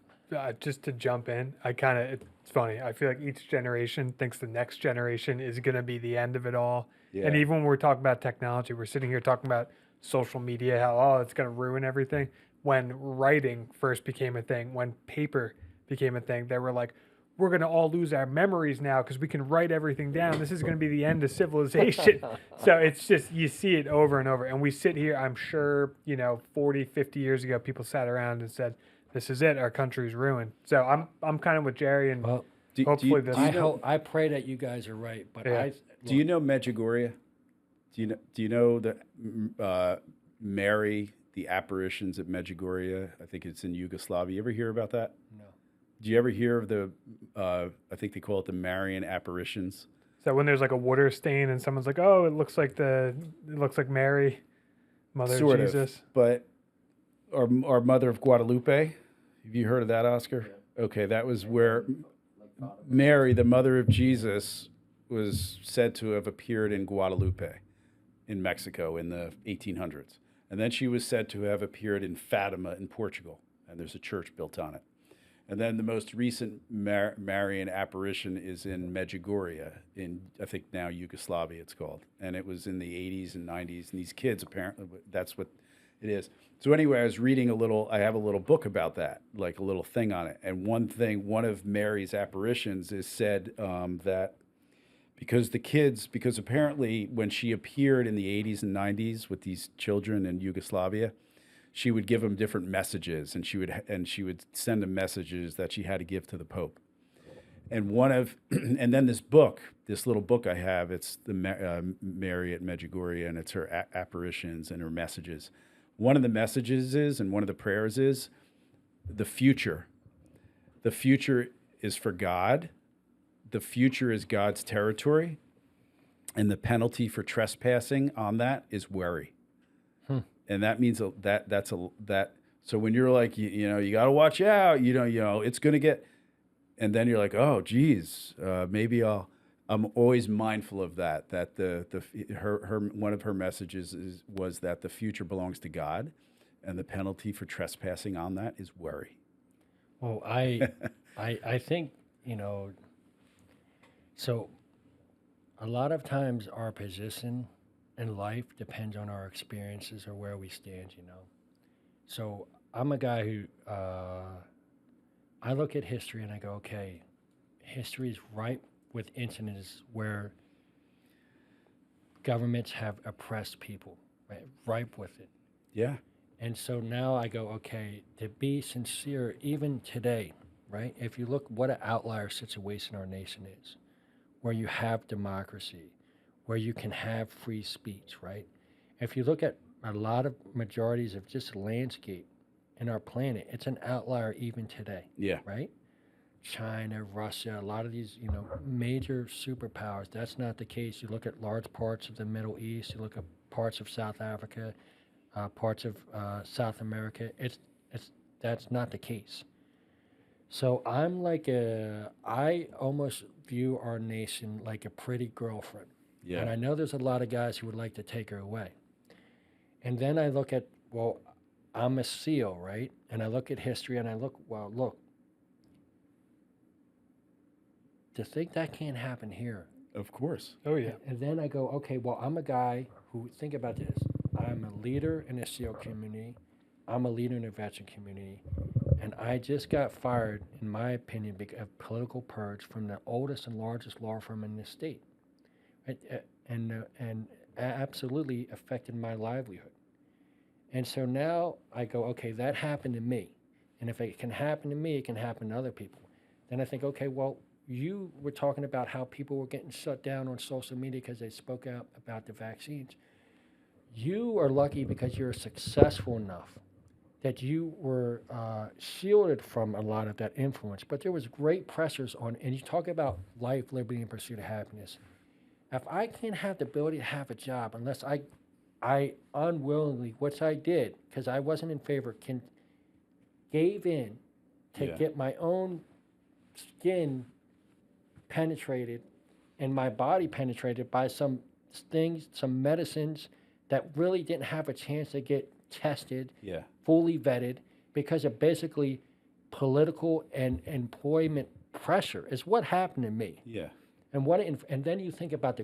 Just to jump in, it's funny. I feel like each generation thinks the next generation is going to be the end of it all. Yeah. And even when we're talking about technology, we're sitting here talking about social media, how, it's going to ruin everything. When writing first became a thing, when paper became a thing, they were like, we're going to all lose our memories now because we can write everything down. This is going to be the end of civilization. So it's just, you see it over and over. And we sit here, I'm sure, 40, 50 years ago, people sat around and said, this is it. Our country's ruined. So I'm kind of with Jerry, and hopefully I pray that you guys are right. But do you know Medjugorje? Do you know the Mary, the apparitions at Medjugorje? I think it's in Yugoslavia. You ever hear about that? No. Do you ever hear of the? I think they call it the Marian apparitions. So when there's like a water stain and someone's like, "Oh, it looks like Mary, Mother Sort of Jesus." But our Mother of Guadalupe. Have you heard of that, Oscar? Okay, that was where Mary, the mother of Jesus, was said to have appeared in Guadalupe in Mexico in the 1800s. And then she was said to have appeared in Fatima in Portugal, and there's a church built on it. And then the most recent Marian apparition is in Medjugorje, in, I think now Yugoslavia it's called. And it was in the 80s and 90s, and these kids, apparently, that's what it is. So anyway, I was reading I have a little book about that, like a little thing on it. And one of Mary's apparitions is said that because apparently when she appeared in the 80s and 90s with these children in Yugoslavia, she would give them different messages, and she would send them messages that she had to give to the Pope. And and then this little book I have, it's the Mary at Medjugorje, and it's her apparitions and her messages. One of the messages is, and one of the prayers is, the future. The future is for God. The future is God's territory, and the penalty for trespassing on that is worry. And that means that. So when you're like, you got to watch out, it's going to get, and then you're like, oh, geez, maybe I'm always mindful of that. That her one of her messages was that the future belongs to God, and the penalty for trespassing on that is worry. Well, I think, so a lot of times our position in life depends on our experiences or where we stand, So I'm a guy who, I look at history and I go, okay, history is ripe with incidents where governments have oppressed people, right? Ripe with it. Yeah. And so now I go, okay, to be sincere, even today, right? If you look what an outlier situation our nation is, where you have democracy, where you can have free speech, right? If you look at a lot of majorities of just landscape in our planet, it's an outlier even today. Yeah. Right? China, Russia, a lot of these, major superpowers, that's not the case. You look at large parts of the Middle East, you look at parts of South Africa, parts of South America, that's not the case. So I'm like I almost view our nation like a pretty girlfriend. Yeah. And I know there's a lot of guys who would like to take her away. And then I look at, well, I'm a SEAL, right? And I look at history and I look, to think that can't happen here. Of course. Oh yeah. And then I go, okay, well, I'm a guy who, think about this. I'm a leader in the SEAL community. I'm a leader in the veteran community. And I just got fired, in my opinion, because of political purge from the oldest and largest law firm in the state. And absolutely affected my livelihood. And so now I go, okay, that happened to me. And if it can happen to me, it can happen to other people. Then I think, okay, well, you were talking about how people were getting shut down on social media because they spoke out about the vaccines. You are lucky because you're successful enough that you were shielded from a lot of that influence. But there was great pressures on, and you talk about life, liberty, and pursuit of happiness. If I can't have the ability to have a job unless I unwillingly, which I did, because I wasn't in favor, gave in to get my own skin penetrated and my body penetrated by some things, some medicines that really didn't have a chance to get tested, fully vetted, because of basically political and employment pressure is what happened to me. Yeah. And then you think about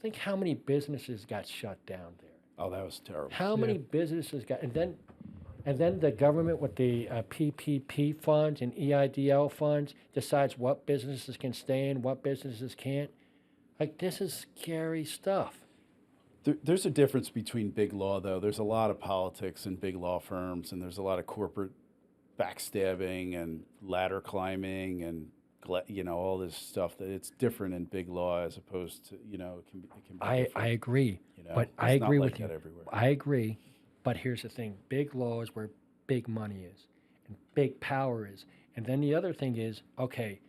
think how many businesses got shut down there. Oh, that was terrible. How many businesses got, and then the government with the PPP funds and EIDL funds decides what businesses can stay in, what businesses can't. Like, this is scary stuff. There's a difference between big law, though. There's a lot of politics in big law firms, and there's a lot of corporate backstabbing and ladder climbing and all this stuff. That it's different in big law as opposed to it can be. I agree, but it's I agree not with like you. that everywhere. I agree, but here's the thing: big law is where big money is, and big power is. And then the other thing is, okay,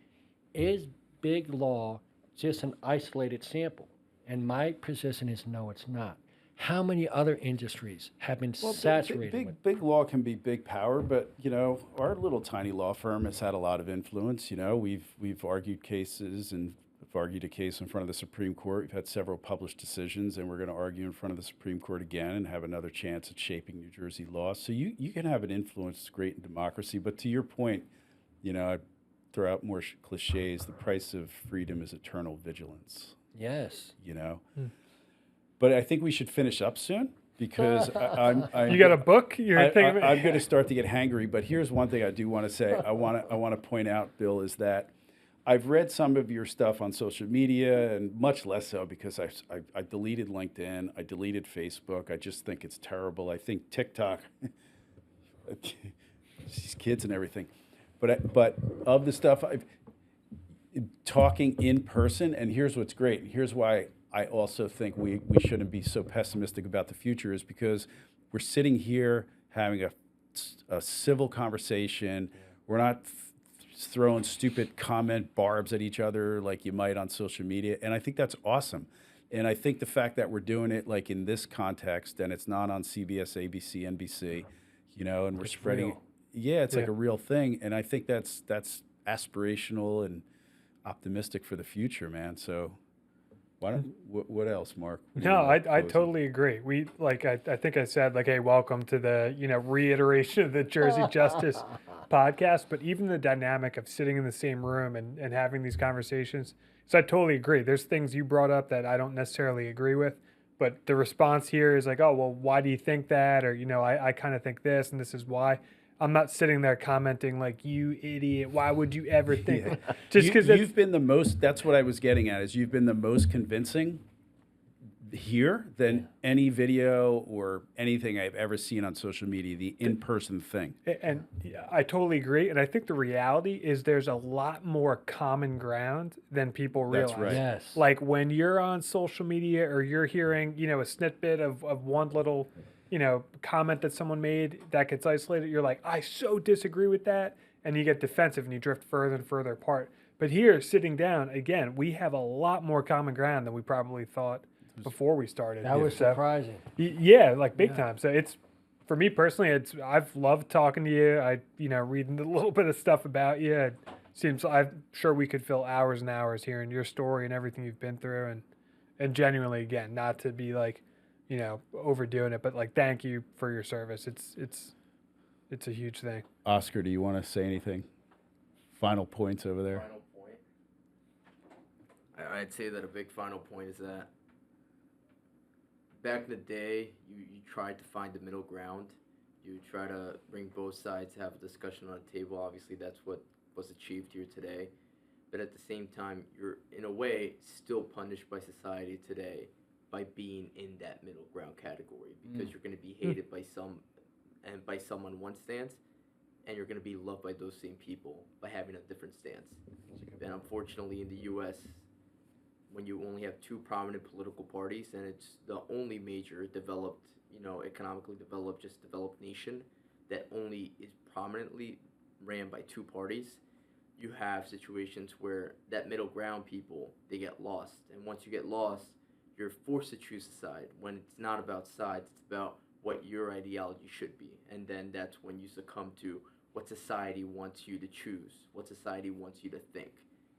is big law just an isolated sample. And my position is no, it's not. How many other industries have been saturated with? Big law can be big power, but our little tiny law firm has had a lot of influence. We've argued cases and we've argued a case in front of the Supreme Court. We've had several published decisions, and we're going to argue in front of the Supreme Court again and have another chance at shaping New Jersey law. So you can have an influence. It's great in democracy. But to your point, I throw out more cliches. The price of freedom is eternal vigilance. Yes. But I think we should finish up soon because I'm You got a book? You're thinking I'm going to start to get hangry. But here's one thing I do want to say. I want to point out, Bill, is that I've read some of your stuff on social media, and much less so because I deleted LinkedIn, I deleted Facebook. I just think it's terrible. I think TikTok, these kids and everything. But of the stuff I've talking in person, and here's what's great. And here's why I also think we shouldn't be so pessimistic about the future, is because we're sitting here having a civil conversation. We're not throwing stupid comment barbs at each other like you might on social media. And I think that's awesome. And I think the fact that we're doing it like in this context and it's not on CBS, ABC, NBC, and we're spreading it. Yeah, it's like a real thing. And I think that's aspirational and optimistic for the future, man. So what else, Mark? No, I totally agree. We I think I said hey, welcome to the reiteration of the Jersey Justice podcast. But even the dynamic of sitting in the same room and having these conversations. So I totally agree. There's things you brought up that I don't necessarily agree with, but the response here is oh well, why do you think that? Or I kind of think this and this is why. I'm not sitting there commenting you idiot. Why would you ever think? Yeah. Just because you've been the most. That's what I was getting at. Is you've been the most convincing here than any video or anything I've ever seen on social media. The in-person thing. And I totally agree. And I think the reality is there's a lot more common ground than people realize. That's right. Yes. Like when you're on social media or you're hearing a snippet of one little comment that someone made that gets isolated, you're like, I so disagree with that. And you get defensive and you drift further and further apart. But here, sitting down, again, we have a lot more common ground than we probably thought before we started. That was surprising. Yeah, big time. So it's, for me personally, I've loved talking to you. Reading a little bit of stuff about you. It seems, I'm sure we could fill hours and hours hearing your story and everything you've been through. And genuinely, again, not to be overdoing it, but thank you for your service. It's a huge thing. Oscar, do you want to say anything? Final points over there. Final point. I'd say that a big final point is that back in the day, you tried to find the middle ground. You try to bring both sides, have a discussion on the table. Obviously, that's what was achieved here today. But at the same time, you're, in a way, still punished by society today by being in that middle ground category, because you're going to be hated by some and by someone one stance, and you're going to be loved by those same people by having a different stance. And unfortunately in the U.S., when you only have two prominent political parties and it's the only major developed, economically developed nation that only is prominently ran by two parties, you have situations where that middle ground people, they get lost. And once you get lost, you're forced to choose a side when it's not about sides, it's about what your ideology should be. And then that's when you succumb to what society wants you to choose, what society wants you to think.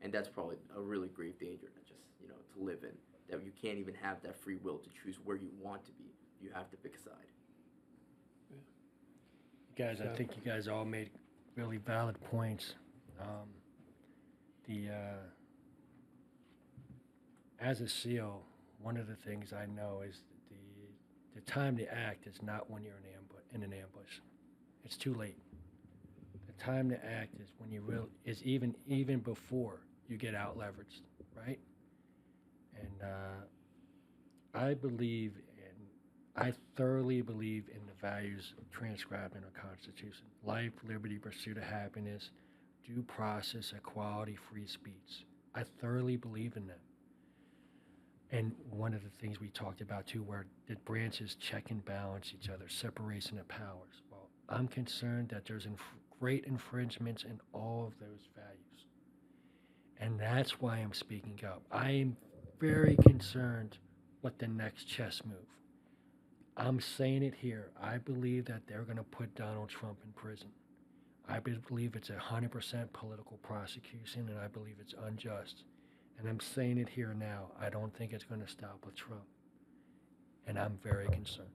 And that's probably a really grave danger to just, to live in, that you can't even have that free will to choose where you want to be. You have to pick a side. Guys, I think you guys all made really valid points. As a SEAL, one of the things I know is the time to act is not when you're in an ambush. It's too late. The time to act is when you is even before you get out leveraged, right? And I thoroughly believe in the values transcribed in our Constitution: life, liberty, pursuit of happiness, due process, equality, free speech. I thoroughly believe in them. And one of the things we talked about too, where the branches check and balance each other, separation of powers. Well, I'm concerned that there's great infringements in all of those values. And that's why I'm speaking up. I am very concerned with the next chess move. I'm saying it here. I believe that they're going to put Donald Trump in prison. I believe it's 100% political prosecution, and I believe it's unjust. And I'm saying it here now. I don't think it's going to stop with Trump. And I'm very concerned.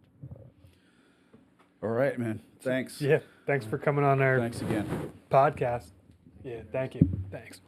All right, man. Thanks. Yeah. Thanks for coming on our Thanks again. podcast. Yeah. Thank you. Thanks.